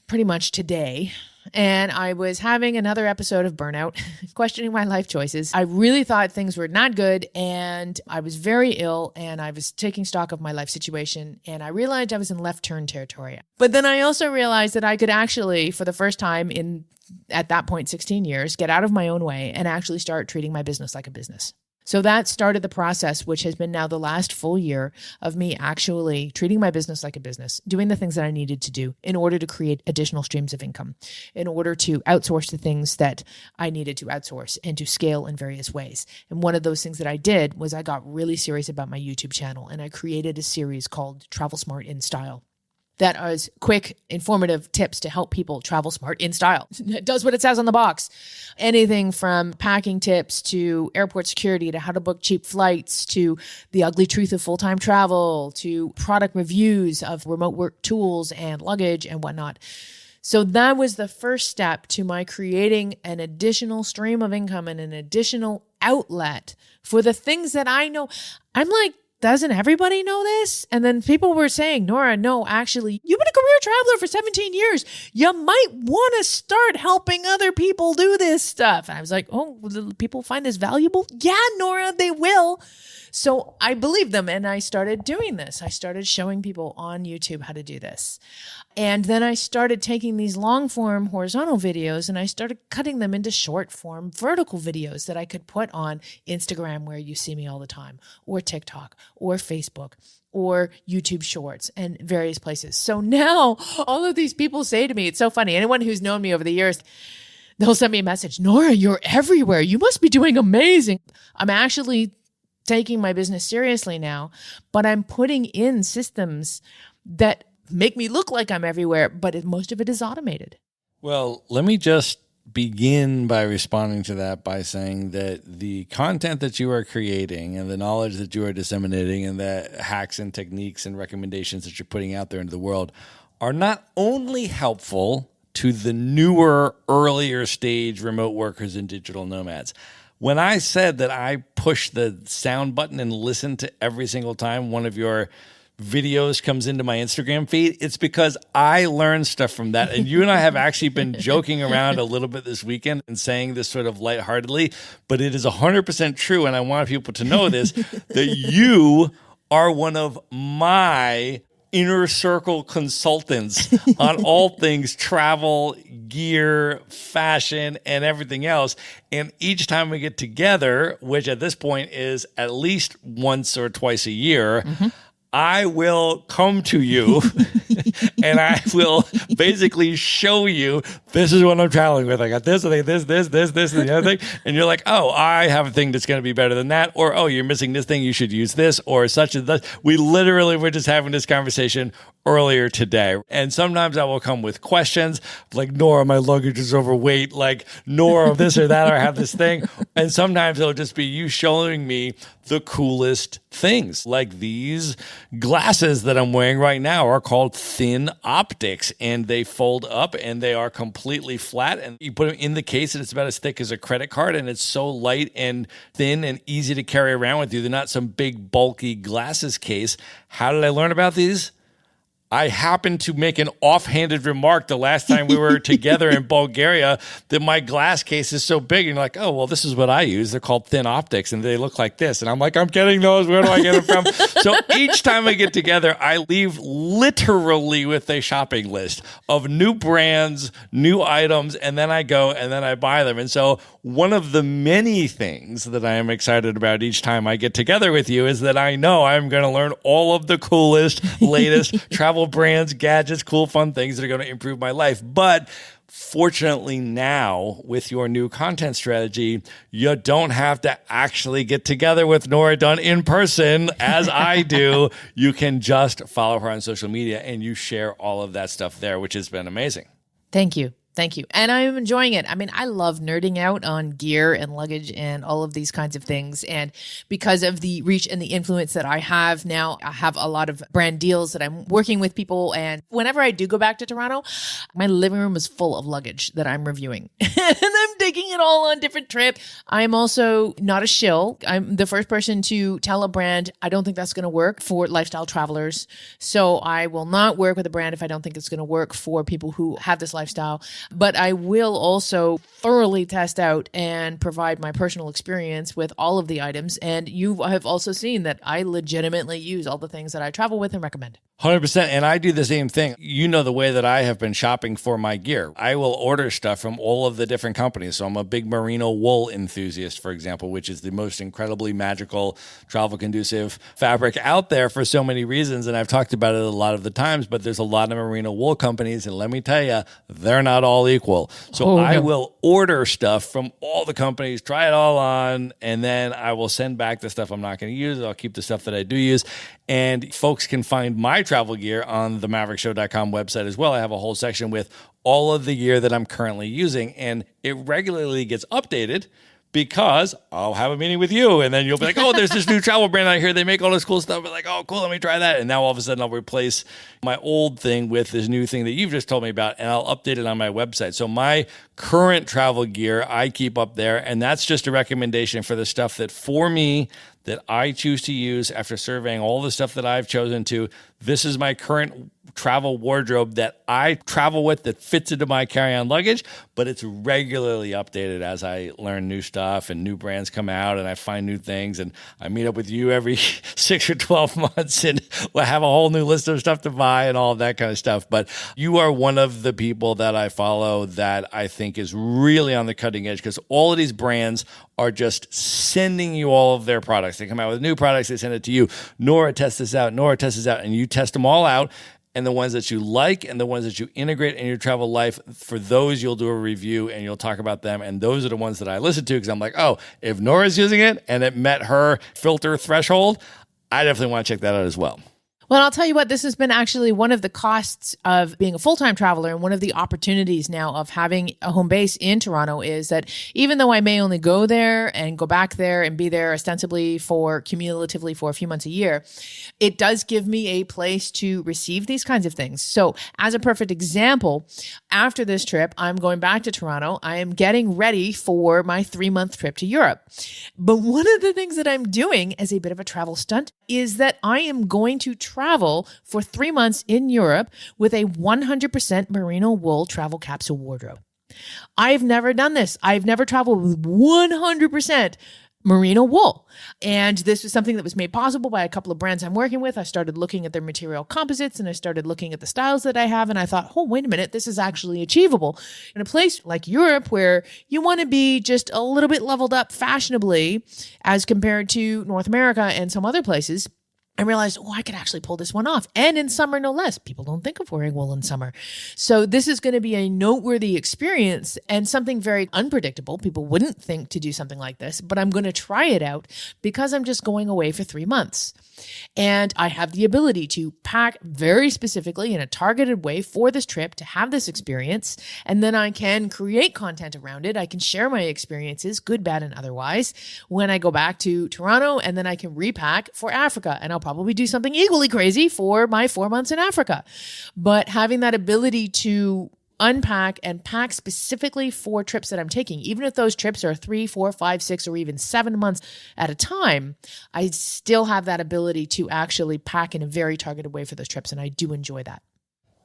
Speaker 1: pretty much today, and I was having another episode of burnout, questioning my life choices. I really thought things were not good, and I was very ill, and I was taking stock of my life situation, and I realized I was in left turn territory. But then I also realized that I could actually, for the first time in, at that point, 16 years, get out of my own way and actually start treating my business like a business. So that started the process, which has been now the last full year of me actually treating my business like a business, doing the things that I needed to do in order to create additional streams of income, in order to outsource the things that I needed to outsource and to scale in various ways. And one of those things that I did was I got really serious about my YouTube channel, and I created a series called Travel Smart in Style. That is quick, informative tips to help people travel smart in style. It does what it says on the box. Anything from packing tips to airport security to how to book cheap flights to the ugly truth of full-time travel to product reviews of remote work tools and luggage and whatnot. So that was the first step to my creating an additional stream of income and an additional outlet for the things that I know. I'm like, doesn't everybody know this? And then people were saying, Nora, no, actually, you've been a career traveler for 17 years. You might want to start helping other people do this stuff. And I was like, oh, will people find this valuable? Yeah, Nora, they will. So I believed them and I started doing this. I started showing people on YouTube how to do this. And then I started taking these long form horizontal videos and I started cutting them into short form vertical videos that I could put on Instagram, where you see me all the time, or TikTok, or Facebook, or YouTube Shorts and various places. So now all of these people say to me, it's so funny. Anyone who's known me over the years, they'll send me a message, Nora, you're everywhere. You must be doing amazing. I'm actually taking my business seriously now, but I'm putting in systems that make me look like I'm everywhere, but most of it is automated.
Speaker 3: Well, let me just begin by responding to that by saying that the content that you are creating and the knowledge that you are disseminating and the hacks and techniques and recommendations that you're putting out there into the world are not only helpful to the newer, earlier stage remote workers and digital nomads. When I said that I push the sound button and listen to every single time one of your videos comes into my Instagram feed, it's because I learned stuff from that. And you and I have actually been joking around a little bit this weekend and saying this sort of lightheartedly, but it is 100% true. And I want people to know this, that you are one of my inner circle consultants on all things travel, gear, fashion, and everything else. And each time we get together, which at this point is at least once or twice a year, I will come to you and I will basically show you, this is what I'm traveling with. I got this, and this, and the other thing. And you're like, oh, I have a thing that's going to be better than that. Or, oh, you're missing this thing. You should use this or such and such. We literally were just having this conversation earlier today. And sometimes I will come with questions like, Nora, my luggage is overweight. Like, Nora, this or that, or I have this thing. And sometimes it'll just be you showing me the coolest things. Like these glasses that I'm wearing right now are called thin optics, and they fold up and they are completely flat. And you put them in the case and it's about as thick as a credit card, and it's so light and thin and easy to carry around with you. They're not some big bulky glasses case. How did I learn about these? I happened to make an offhanded remark the last time we were together in Bulgaria that my glass case is so big. And you're like, oh, well, this is what I use. They're called thin optics and they look like this. And I'm like, I'm getting those. Where do I get them from? So each time we get together, I leave literally with a shopping list of new brands, new items, and then I go and then I buy them. And so one of the many things that I am excited about each time I get together with you is that I know I'm going to learn all of the coolest, latest travel brands, gadgets, cool, fun things that are going to improve my life. But fortunately now, with your new content strategy, you don't have to actually get together with Nora Dunn in person as I do. You can just follow her on social media and you share all of that stuff there, which has been amazing.
Speaker 1: Thank you. Thank you. And I'm enjoying it. I mean, I love nerding out on gear and luggage and all of these kinds of things. And because of the reach and the influence that I have now, I have a lot of brand deals that I'm working with people. And whenever I do go back to Toronto, my living room is full of luggage that I'm reviewing. And I'm taking it all on different trip. I'm also not a shill. I'm the first person to tell a brand, I don't think that's going to work for lifestyle travelers. So I will not work with a brand if I don't think it's going to work for people who have this lifestyle. But I will also thoroughly test out and provide my personal experience with all of the items. And you have also seen that I legitimately use all the things that I travel with and recommend.
Speaker 3: 100%. And I do the same thing. You know the way that I have been shopping for my gear. I will order stuff from all of the different companies. So I'm a big merino wool enthusiast, for example, which is the most incredibly magical, travel conducive fabric out there for so many reasons. And I've talked about it a lot of the times, but there's a lot of merino wool companies. And let me tell you, they're not all equal. So I will order stuff from all the companies, try it all on, and then I will send back the stuff I'm not going to use. I'll keep the stuff that I do use. And folks can find my travel gear on the maverickshow.com website as well. I have a whole section with all of the gear that I'm currently using, and it regularly gets updated because I'll have a meeting with you and then you'll be like, oh, there's this new travel brand out here. They make all this cool stuff. I'm like, oh, cool, let me try that. And now all of a sudden I'll replace my old thing with this new thing that you've just told me about, and I'll update it on my website. So my current travel gear, I keep up there, and that's just a recommendation for the stuff that for me, that I choose to use after surveying all the stuff that I've chosen to. This is my current travel wardrobe that I travel with that fits into my carry-on luggage, but it's regularly updated as I learn new stuff and new brands come out and I find new things, and I meet up with you every 6 or 12 months and we'll have a whole new list of stuff to buy and all of that kind of stuff. But you are one of the people that I follow that I think is really on the cutting edge, because all of these brands are just sending you all of their products. They come out with new products, they send it to you. Nora tests this out, Nora tests this out, and you test them all out. And the ones that you like and the ones that you integrate in your travel life, for those you'll do a review and you'll talk about them. And those are the ones that I listen to because I'm like, oh, if Nora's using it and it met her filter threshold, I definitely want to check that out as well.
Speaker 1: Well, I'll tell you what, this has been actually one of the costs of being a full-time traveler, and one of the opportunities now of having a home base in Toronto is that even though I may only go there and go back there and be there ostensibly for cumulatively for a few months a year, it does give me a place to receive these kinds of things. So as a perfect example, after this trip, I'm going back to Toronto. I am getting ready for my 3-month trip to Europe. But one of the things that I'm doing as a bit of a travel stunt is that I am going to travel for 3 months in Europe with a 100% merino wool travel capsule wardrobe. I've never done this. I've never traveled with 100% merino wool. And this was something that was made possible by a couple of brands I'm working with. I started looking at their material composites and I started looking at the styles that I have. And I thought, oh, wait a minute, this is actually achievable. In a place like Europe where you want to be just a little bit leveled up fashionably as compared to North America and some other places, I realized, oh, I could actually pull this one off. And in summer, no less. People don't think of wearing wool in summer. So this is going to be a noteworthy experience and something very unpredictable. People wouldn't think to do something like this, but I'm going to try it out because I'm just going away for 3 months. And I have the ability to pack very specifically in a targeted way for this trip to have this experience. And then I can create content around it. I can share my experiences, good, bad, and otherwise, when I go back to Toronto, and then I can repack for Africa. And I'll probably do something equally crazy for my 4 months in Africa. But having that ability to unpack and pack specifically for trips that I'm taking, even if those trips are 3, 4, 5, 6, or even 7 months at a time, I still have that ability to actually pack in a very targeted way for those trips. And I do enjoy that.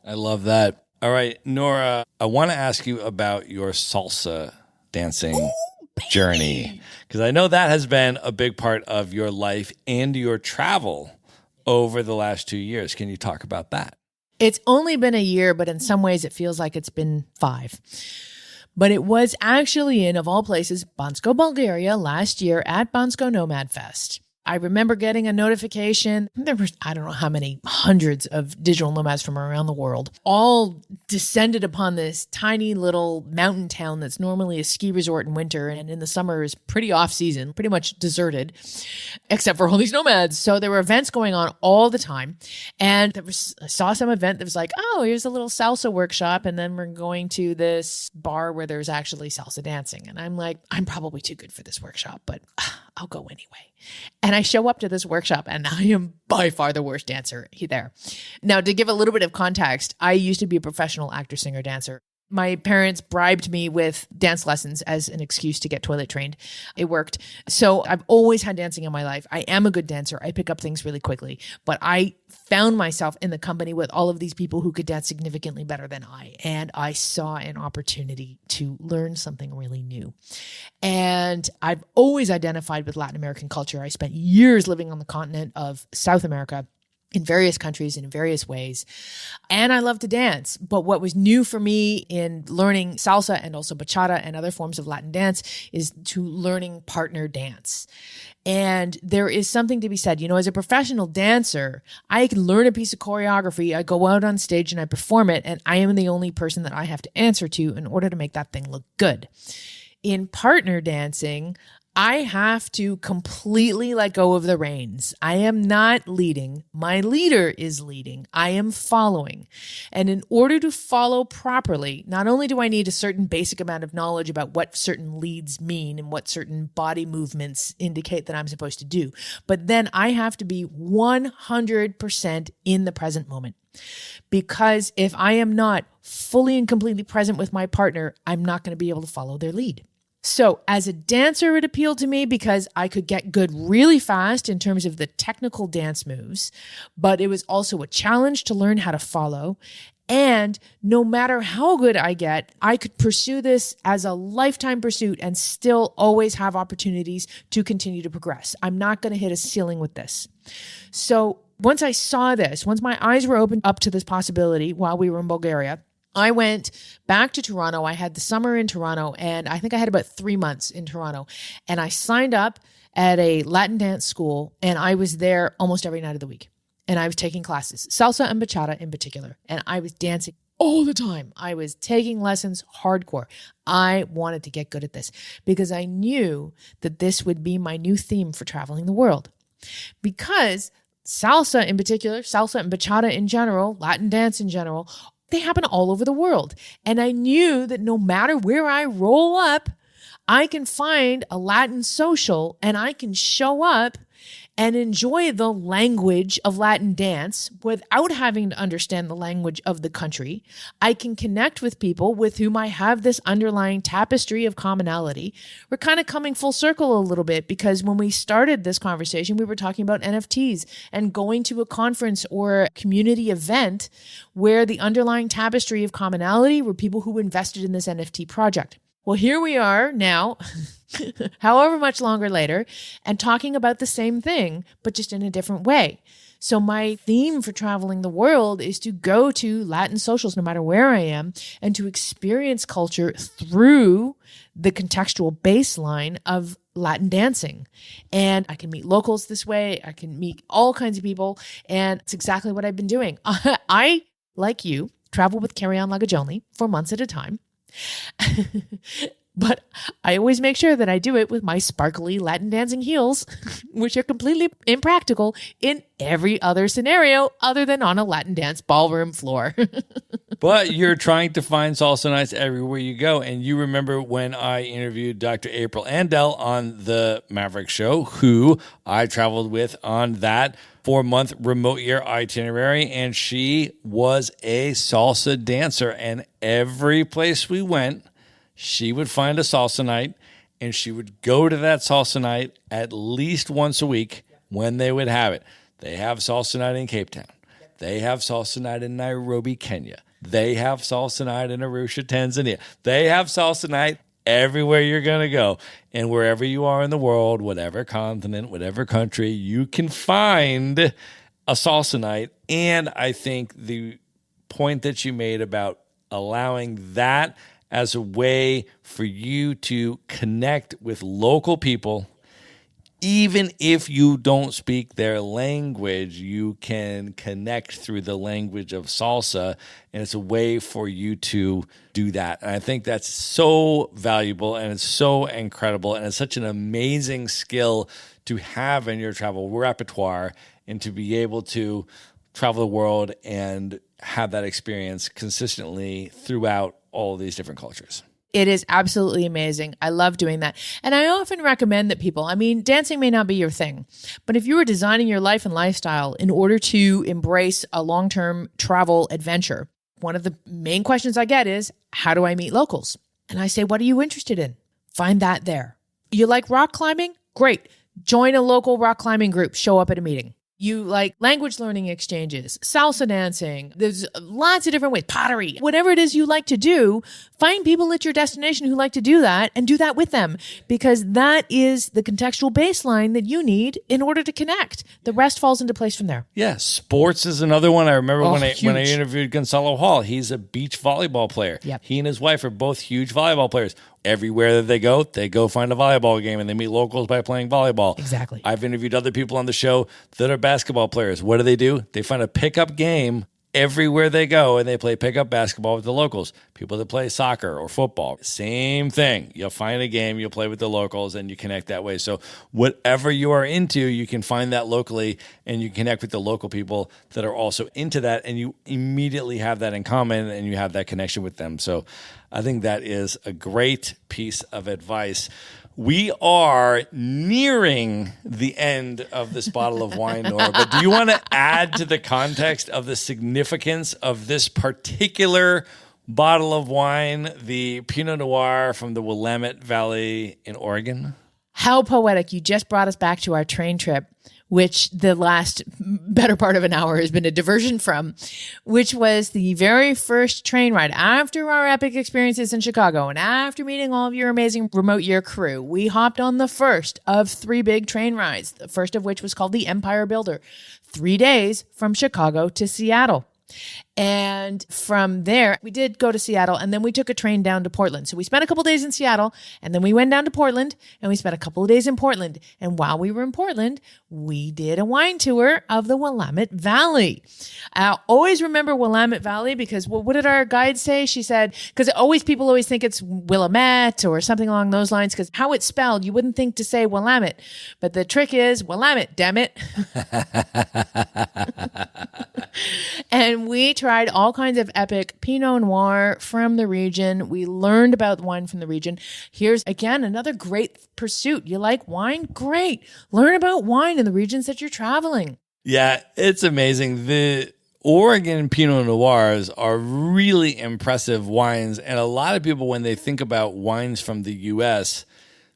Speaker 3: I love that. All right, Nora, I want to ask you about your salsa dancing journey, because I know that has been a big part of your life and your travel over the last 2 years. Can you talk about that?
Speaker 1: It's only been a year, but in some ways it feels like it's been 5. But it was actually in, of all places, Bansko, Bulgaria last year at Bansko Nomad Fest. I remember getting a notification. There were, I don't know how many hundreds of digital nomads from around the world, all descended upon this tiny little mountain town that's normally a ski resort in winter, and in the summer is pretty off season, pretty much deserted, except for all these nomads. So there were events going on all the time. And I saw some event that was like, oh, here's a little salsa workshop. And then we're going to this bar where there's actually salsa dancing. And I'm like, I'm probably too good for this workshop, but I'll go anyway. And I show up to this workshop and I am by far the worst dancer there. Now, to give a little bit of context, I used to be a professional actor, singer, dancer. My parents bribed me with dance lessons as an excuse to get toilet trained. It worked. So I've always had dancing in my life. I am a good dancer. I pick up things really quickly. But I found myself in the company with all of these people who could dance significantly better than I. And I saw an opportunity to learn something really new. And I've always identified with Latin American culture. I spent years living on the continent of South America, in various countries and in various ways. And I love to dance. But what was new for me in learning salsa and also bachata and other forms of Latin dance is to learning partner dance. And there is something to be said, as a professional dancer, I can learn a piece of choreography. I go out on stage and I perform it, and I am the only person that I have to answer to in order to make that thing look good. In partner dancing, I have to completely let go of the reins. I am not leading. My leader is leading. I am following. And in order to follow properly, not only do I need a certain basic amount of knowledge about what certain leads mean and what certain body movements indicate that I'm supposed to do, but then I have to be 100% in the present moment. Because if I am not fully and completely present with my partner, I'm not going to be able to follow their lead. So as a dancer, it appealed to me because I could get good really fast in terms of the technical dance moves, but it was also a challenge to learn how to follow. And no matter how good I get, I could pursue this as a lifetime pursuit and still always have opportunities to continue to progress. I'm not going to hit a ceiling with this. So once I saw this, once my eyes were opened up to this possibility while we were in Bulgaria, I went back to Toronto. I had the summer in Toronto, and I think I had about 3 months in Toronto. And I signed up at a Latin dance school, and I was there almost every night of the week. And I was taking classes, salsa and bachata in particular. And I was dancing all the time. I was taking lessons hardcore. I wanted to get good at this because I knew that this would be my new theme for traveling the world. Because salsa in particular, salsa and bachata in general, Latin dance in general, they happen all over the world. And I knew that no matter where I roll up, I can find a Latin social and I can show up and enjoy the language of Latin dance without having to understand the language of the country. I can connect with people with whom I have this underlying tapestry of commonality. We're kind of coming full circle a little bit because when we started this conversation, we were talking about NFTs and going to a conference or a community event where the underlying tapestry of commonality were people who invested in this NFT project. Well, here we are now, however much longer later, and talking about the same thing, but just in a different way. So my theme for traveling the world is to go to Latin socials, no matter where I am, and to experience culture through the contextual baseline of Latin dancing. And I can meet locals this way. I can meet all kinds of people. And it's exactly what I've been doing. I, like you, travel with carry-on luggage only for months at a time. But I always make sure that I do it with my sparkly Latin dancing heels, which are completely impractical in every other scenario other than on a Latin dance ballroom floor.
Speaker 3: But you're trying to find salsa nights everywhere you go. And you remember when I interviewed Dr. April Andel on the Maverick Show, who I traveled with on that 4-month remote year itinerary. And she was a salsa dancer. And every place we went, she would find a salsa night, and she would go to that salsa night at least once a week when they would have it. They have salsa night in Cape Town. They have salsa night in Nairobi, Kenya. They have salsa night in Arusha, Tanzania. They have salsa night everywhere you're going to go. And wherever you are in the world, whatever continent, whatever country, you can find a salsa night. And I think the point that you made about allowing that as a way for you to connect with local people, even if you don't speak their language, you can connect through the language of salsa, and it's a way for you to do that. And I think that's so valuable, and it's so incredible, and it's such an amazing skill to have in your travel repertoire, and to be able to travel the world and have that experience consistently throughout all of these different cultures.
Speaker 1: It is absolutely amazing. I love doing that. And I often recommend that people, dancing may not be your thing, but if you were designing your life and lifestyle in order to embrace a long-term travel adventure, one of the main questions I get is, how do I meet locals? And I say, what are you interested in? Find that there. You like rock climbing? Great. Join a local rock climbing group. Show up at a meeting. You like language learning exchanges, salsa dancing. There's lots of different ways, pottery, whatever it is you like to do, find people at your destination who like to do that and do that with them, because that is the contextual baseline that you need in order to connect. The rest falls into place from there.
Speaker 3: Yeah, sports is another one. I remember when I
Speaker 1: Huge.
Speaker 3: interviewed Gonzalo Hall. He's a beach volleyball player.
Speaker 1: Yep.
Speaker 3: He and his wife are both huge volleyball players. Everywhere that they go find a volleyball game, and they meet locals by playing volleyball.
Speaker 1: Exactly.
Speaker 3: I've interviewed other people on the show that are basketball players. What do? They find a pickup game everywhere they go, and they play pickup basketball with the locals. People that play soccer or football, same thing. You'll find a game, you'll play with the locals, and you connect that way. So whatever you are into, you can find that locally, and you connect with the local people that are also into that, and you immediately have that in common, and you have that connection with them. So I think that is a great piece of advice. We are nearing the end of this bottle of wine, Nora, but do you want to add to the context of the significance of this particular bottle of wine, the Pinot Noir from the Willamette Valley in Oregon?
Speaker 1: How poetic. You just brought us back to our train trip, which the last better part of an hour has been a diversion from, which was the very first train ride after our epic experiences in Chicago and after meeting all of your amazing remote year crew. We hopped on the first of 3 big train rides, the first of which was called the Empire Builder, 3 days from Chicago to Seattle. And from there, we did go to Seattle, and then we took a train down to Portland. So we spent a couple days in Seattle, and then we went down to Portland, and we spent a couple of days in Portland. And while we were in Portland, we did a wine tour of the Willamette Valley. I always remember Willamette Valley because what did our guide say? She said, because people always think it's Willamette or something along those lines, because how it's spelled, you wouldn't think to say Willamette. But the trick is Willamette, damn it. And we tried all kinds of epic Pinot Noir from the region. We learned about wine from the region. Here's, again, another great pursuit. You like wine? Great. Learn about wine in the regions that you're traveling.
Speaker 3: Yeah, it's amazing. The Oregon Pinot Noirs are really impressive wines. And a lot of people, when they think about wines from the U.S.,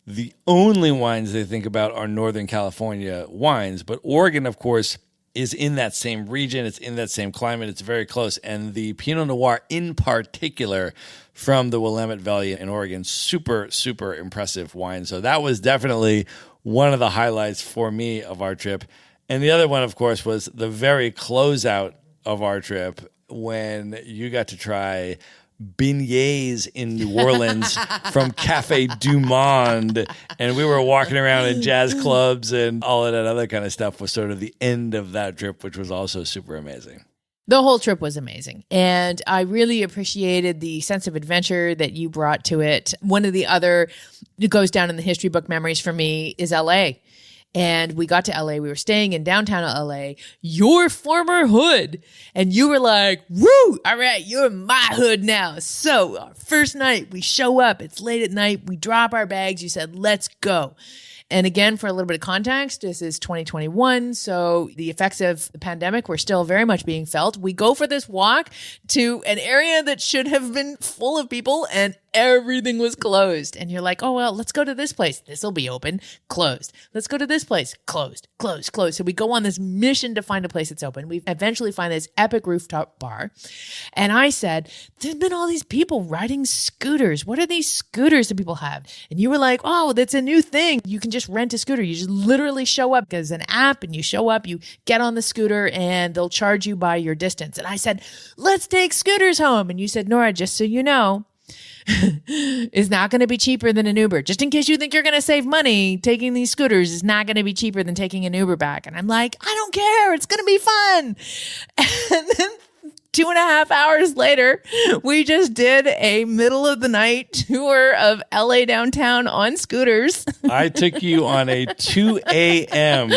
Speaker 3: the only wines they think about are Northern California wines. But Oregon, of course, is in that same region. It's in that same climate. It's very close. And the Pinot Noir in particular from the Willamette Valley in Oregon, super, super impressive wine. So that was definitely one of the highlights for me of our trip. And the other one, of course, was the very closeout of our trip when you got to try beignets in New Orleans from Cafe Du Monde, and we were walking around in jazz clubs and all of that other kind of stuff was sort of the end of that trip, which was also super amazing.
Speaker 1: The whole trip was amazing, and I really appreciated the sense of adventure that you brought to it. One of the other that goes down in the history book memories for me is LA. And we got to LA. We were staying in downtown LA, your former hood. And you were like, woo, all right, you're my hood now. So our first night, we show up. It's late at night. We drop our bags. You said, let's go. And again, for a little bit of context, this is 2021. So the effects of the pandemic were still very much being felt. We go for this walk to an area that should have been full of people, and everything was closed. And you're like, oh, well, let's go to this place. This will be open. Closed. Let's go to this place. Closed. Closed. Closed. So we go on this mission to find a place that's open. We eventually find this epic rooftop bar. And I said, there's been all these people riding scooters. What are these scooters that people have? And you were like, oh, that's a new thing. You can just rent a scooter. You just literally show up. There's an app and you show up, you get on the scooter and they'll charge you by your distance. And I said, let's take scooters home. And you said, Nora, just so you know, is not going to be cheaper than an Uber. Just in case you think you're going to save money, taking these scooters is not going to be cheaper than taking an Uber back. And I'm like, I don't care. It's going to be fun. And then 2.5 hours later, we just did a middle of the night tour of LA downtown on scooters.
Speaker 3: I took you on a 2 a.m.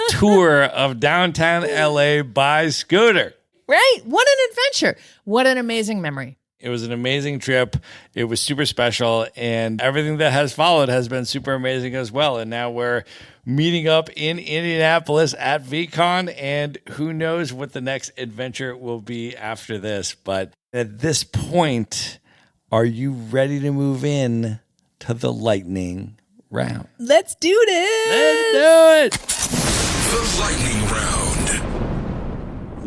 Speaker 3: tour of downtown LA by scooter.
Speaker 1: Right? What an adventure. What an amazing memory.
Speaker 3: It was an amazing trip. It was super special, and everything that has followed has been super amazing as well. And now we're meeting up in Indianapolis at VCon, and who knows what the next adventure will be after this. But at this point, are you ready to move in to the lightning round?
Speaker 1: Let's do this.
Speaker 3: Let's do it.
Speaker 2: The lightning round.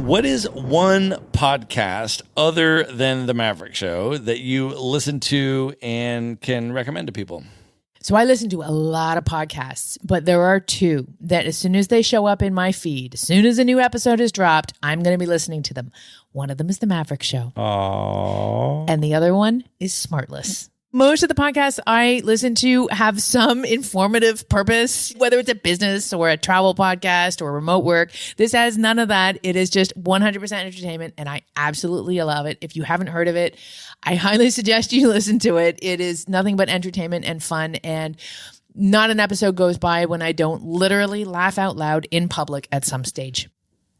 Speaker 3: What is one podcast other than The Maverick Show that you listen to and can recommend to people?
Speaker 1: So I listen to a lot of podcasts, but there are two that as soon as they show up in my feed, as soon as a new episode is dropped, I'm going to be listening to them. One of them is The Maverick Show.
Speaker 3: Aww.
Speaker 1: And the other one is Smartless. Most of the podcasts I listen to have some informative purpose, whether it's a business or a travel podcast or remote work. This has none of that. It is just 100% entertainment, and I absolutely love it. If you haven't heard of it, I highly suggest you listen to it. It is nothing but entertainment and fun, and not an episode goes by when I don't literally laugh out loud in public at some stage.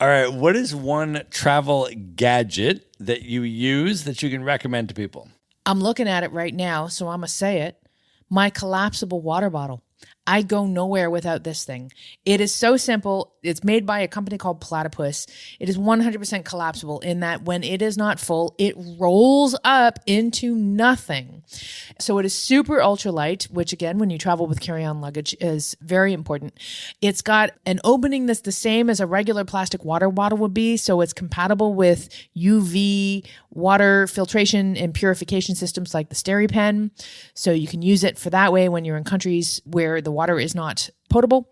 Speaker 3: All right. What is one travel gadget that you use that you can recommend to people?
Speaker 1: I'm looking at it right now, so I'm going to say it. My collapsible water bottle. I go nowhere without this thing. It is so simple. It's made by a company called Platypus. It is 100% collapsible in that when it is not full, it rolls up into nothing. So it is super ultralight, which again, when you travel with carry-on luggage is very important. It's got an opening that's the same as a regular plastic water bottle would be. So it's compatible with UV water filtration and purification systems like the SteriPen. So you can use it for that way when you're in countries where the water is not potable.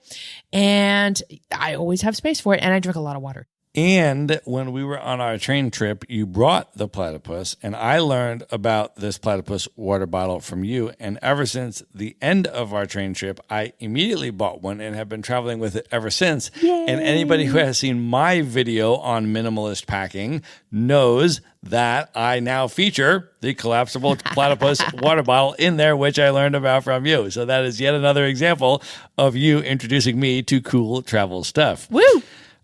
Speaker 1: And I always have space for it, and I drink a lot of water.
Speaker 3: And when we were on our train trip, you brought the platypus, and I learned about this platypus water bottle from you. And ever since the end of our train trip, I immediately bought one and have been traveling with it ever since.
Speaker 1: Yay.
Speaker 3: And anybody who has seen my video on minimalist packing knows that I now feature the collapsible platypus water bottle in there, which I learned about from you. So that is yet another example of you introducing me to cool travel stuff.
Speaker 1: Woo!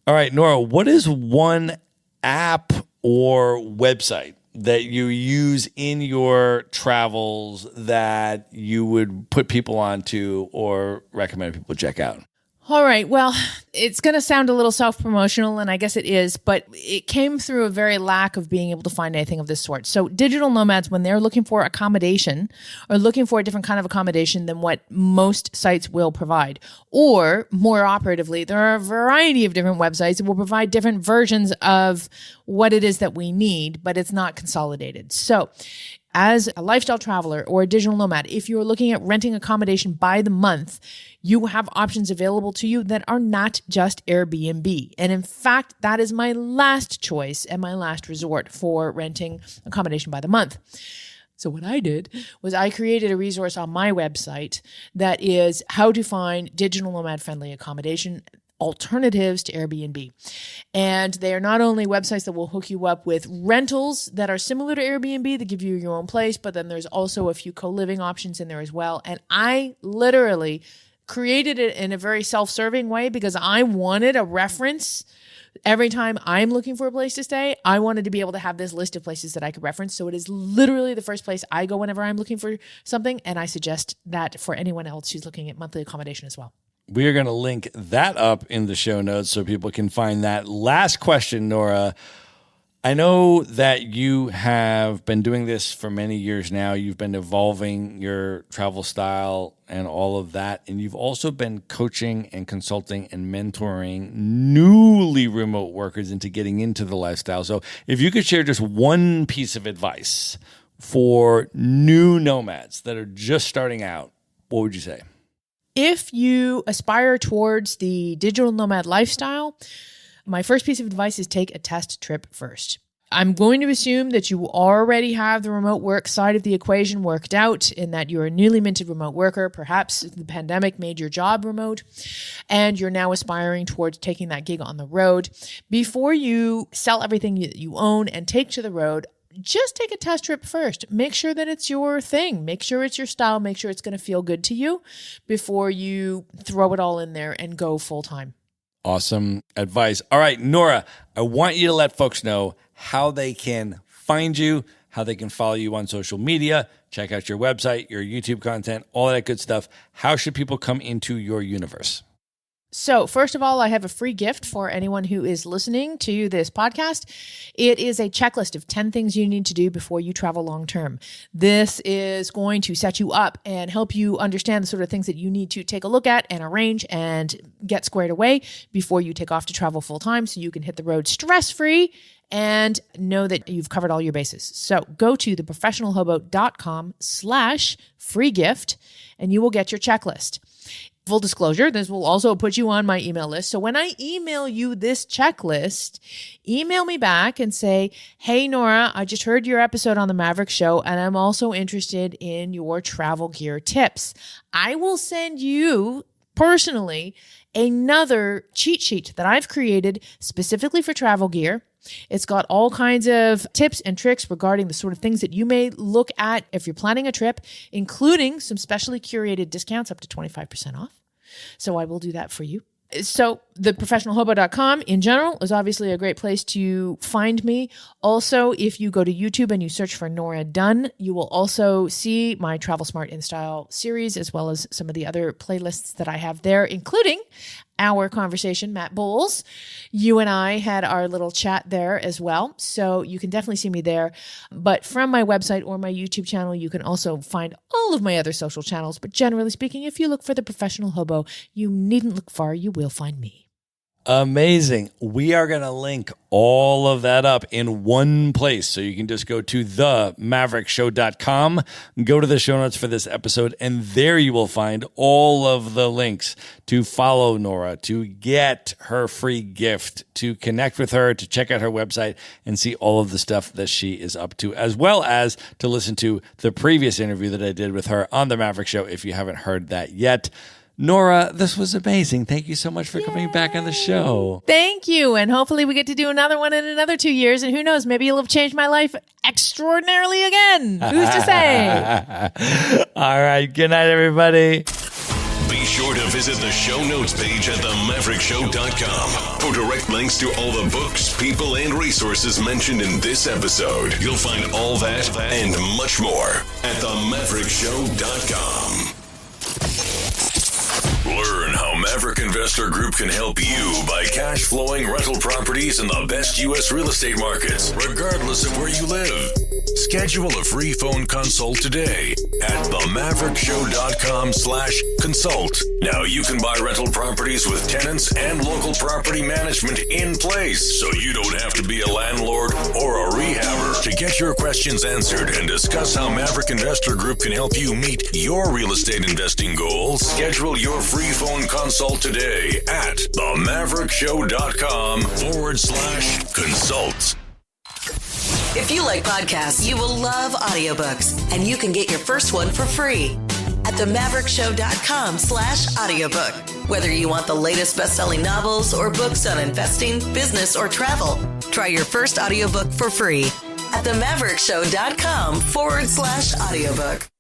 Speaker 3: All right, Nora, what is one app or website that you use in your travels that you would put people onto or recommend people check out?
Speaker 1: All right. Well, it's going to sound a little self-promotional, and I guess it is, but it came through a very lack of being able to find anything of this sort. So digital nomads, when they're looking for accommodation or looking for a different kind of accommodation than what most sites will provide, or more operatively, there are a variety of different websites that will provide different versions of what it is that we need, but it's not consolidated. So as a lifestyle traveler or a digital nomad, if you're looking at renting accommodation by the month, you have options available to you that are not just Airbnb. And in fact, that is my last choice and my last resort for renting accommodation by the month. So what I did was I created a resource on my website that is how to find digital nomad friendly accommodation alternatives to Airbnb. And they are not only websites that will hook you up with rentals that are similar to Airbnb that give you your own place, but then there's also a few co-living options in there as well. And I literally created it in a very self-serving way because I wanted a reference. Every time I'm looking for a place to stay, I wanted to be able to have this list of places that I could reference. So it is literally the first place I go whenever I'm looking for something. And I suggest that for anyone else who's looking at monthly accommodation as well.
Speaker 3: We are going to link that up in the show notes so people can find that. Last question, Nora. I know that you have been doing this for many years now. You've been evolving your travel style and all of that. And you've also been coaching and consulting and mentoring newly remote workers into getting into the lifestyle. So if you could share just one piece of advice for new nomads that are just starting out, what would you say?
Speaker 1: If you aspire towards the digital nomad lifestyle, my first piece of advice is take a test trip first. I'm going to assume that you already have the remote work side of the equation worked out in that you're a newly minted remote worker. Perhaps the pandemic made your job remote and you're now aspiring towards taking that gig on the road. Before you sell everything you own and take to the road, just take a test trip first. Make sure that it's your thing. Make sure it's your style. Make sure it's going to feel good to you before you throw it all in there and go full time.
Speaker 3: Awesome advice. All right, Nora, I want you to let folks know how they can find you, how they can follow you on social media, check out your website, your YouTube content, all that good stuff. How should people come into your universe?
Speaker 1: So first of all, I have a free gift for anyone who is listening to this podcast. It is a checklist of 10 things you need to do before you travel long term. This is going to set you up and help you understand the sort of things that you need to take a look at and arrange and get squared away before you take off to travel full time so you can hit the road stress-free and know that you've covered all your bases. So go to theprofessionalhobo.com/free gift and you will get your checklist. Full disclosure, this will also put you on my email list. So when I email you this checklist, email me back and say, hey, Nora, I just heard your episode on the Maverick show, and I'm also interested in your travel gear tips. I will send you personally another cheat sheet that I've created specifically for travel gear. It's got all kinds of tips and tricks regarding the sort of things that you may look at if you're planning a trip, including some specially curated discounts up to 25% off. So I will do that for you. So theprofessionalhobo.com in general is obviously a great place to find me. Also, if you go to YouTube and you search for Nora Dunn, you will also see my Travel Smart in Style series, as well as some of the other playlists that I have there, including our conversation, Matt Bowles. You and I had our little chat there as well. So you can definitely see me there. But from my website or my YouTube channel, you can also find all of my other social channels. But generally speaking, if you look for The Professional Hobo, you needn't look far. You will find me.
Speaker 3: Amazing. We are going to link all of that up in one place. So you can just go to themaverickshow.com, go to the show notes for this episode, and there you will find all of the links to follow Nora, to get her free gift, to connect with her, to check out her website and see all of the stuff that she is up to, as well as to listen to the previous interview that I did with her on The Maverick Show if you haven't heard that yet. Nora, this was amazing. Thank you so much for coming back on the show.
Speaker 1: Thank you. And hopefully we get to do another one in another 2 years. And who knows, maybe you'll have changed my life extraordinarily again. Who's to say?
Speaker 3: All right. Good night, everybody.
Speaker 2: Be sure to visit the show notes page at themaverickshow.com for direct links to all the books, people, and resources mentioned in this episode. You'll find all that and much more at themaverickshow.com. Learn how Maverick Investor Group can help you buy cash flowing rental properties in the best U.S. real estate markets, regardless of where you live. Schedule a free phone consult today at themaverickshow.com/consult. Now you can buy rental properties with tenants and local property management in place, so you don't have to be a landlord or a rehabber. To get your questions answered and discuss how Maverick Investor Group can help you meet your real estate investing goals, schedule your free phone consult today at themaverickshow.com/consult.
Speaker 4: If you like podcasts, you will love audiobooks, and you can get your first one for free at themaverickshow.com/audiobook. Whether you want the latest best-selling novels or books on investing, business, or travel, try your first audiobook for free at themaverickshow.com/audiobook.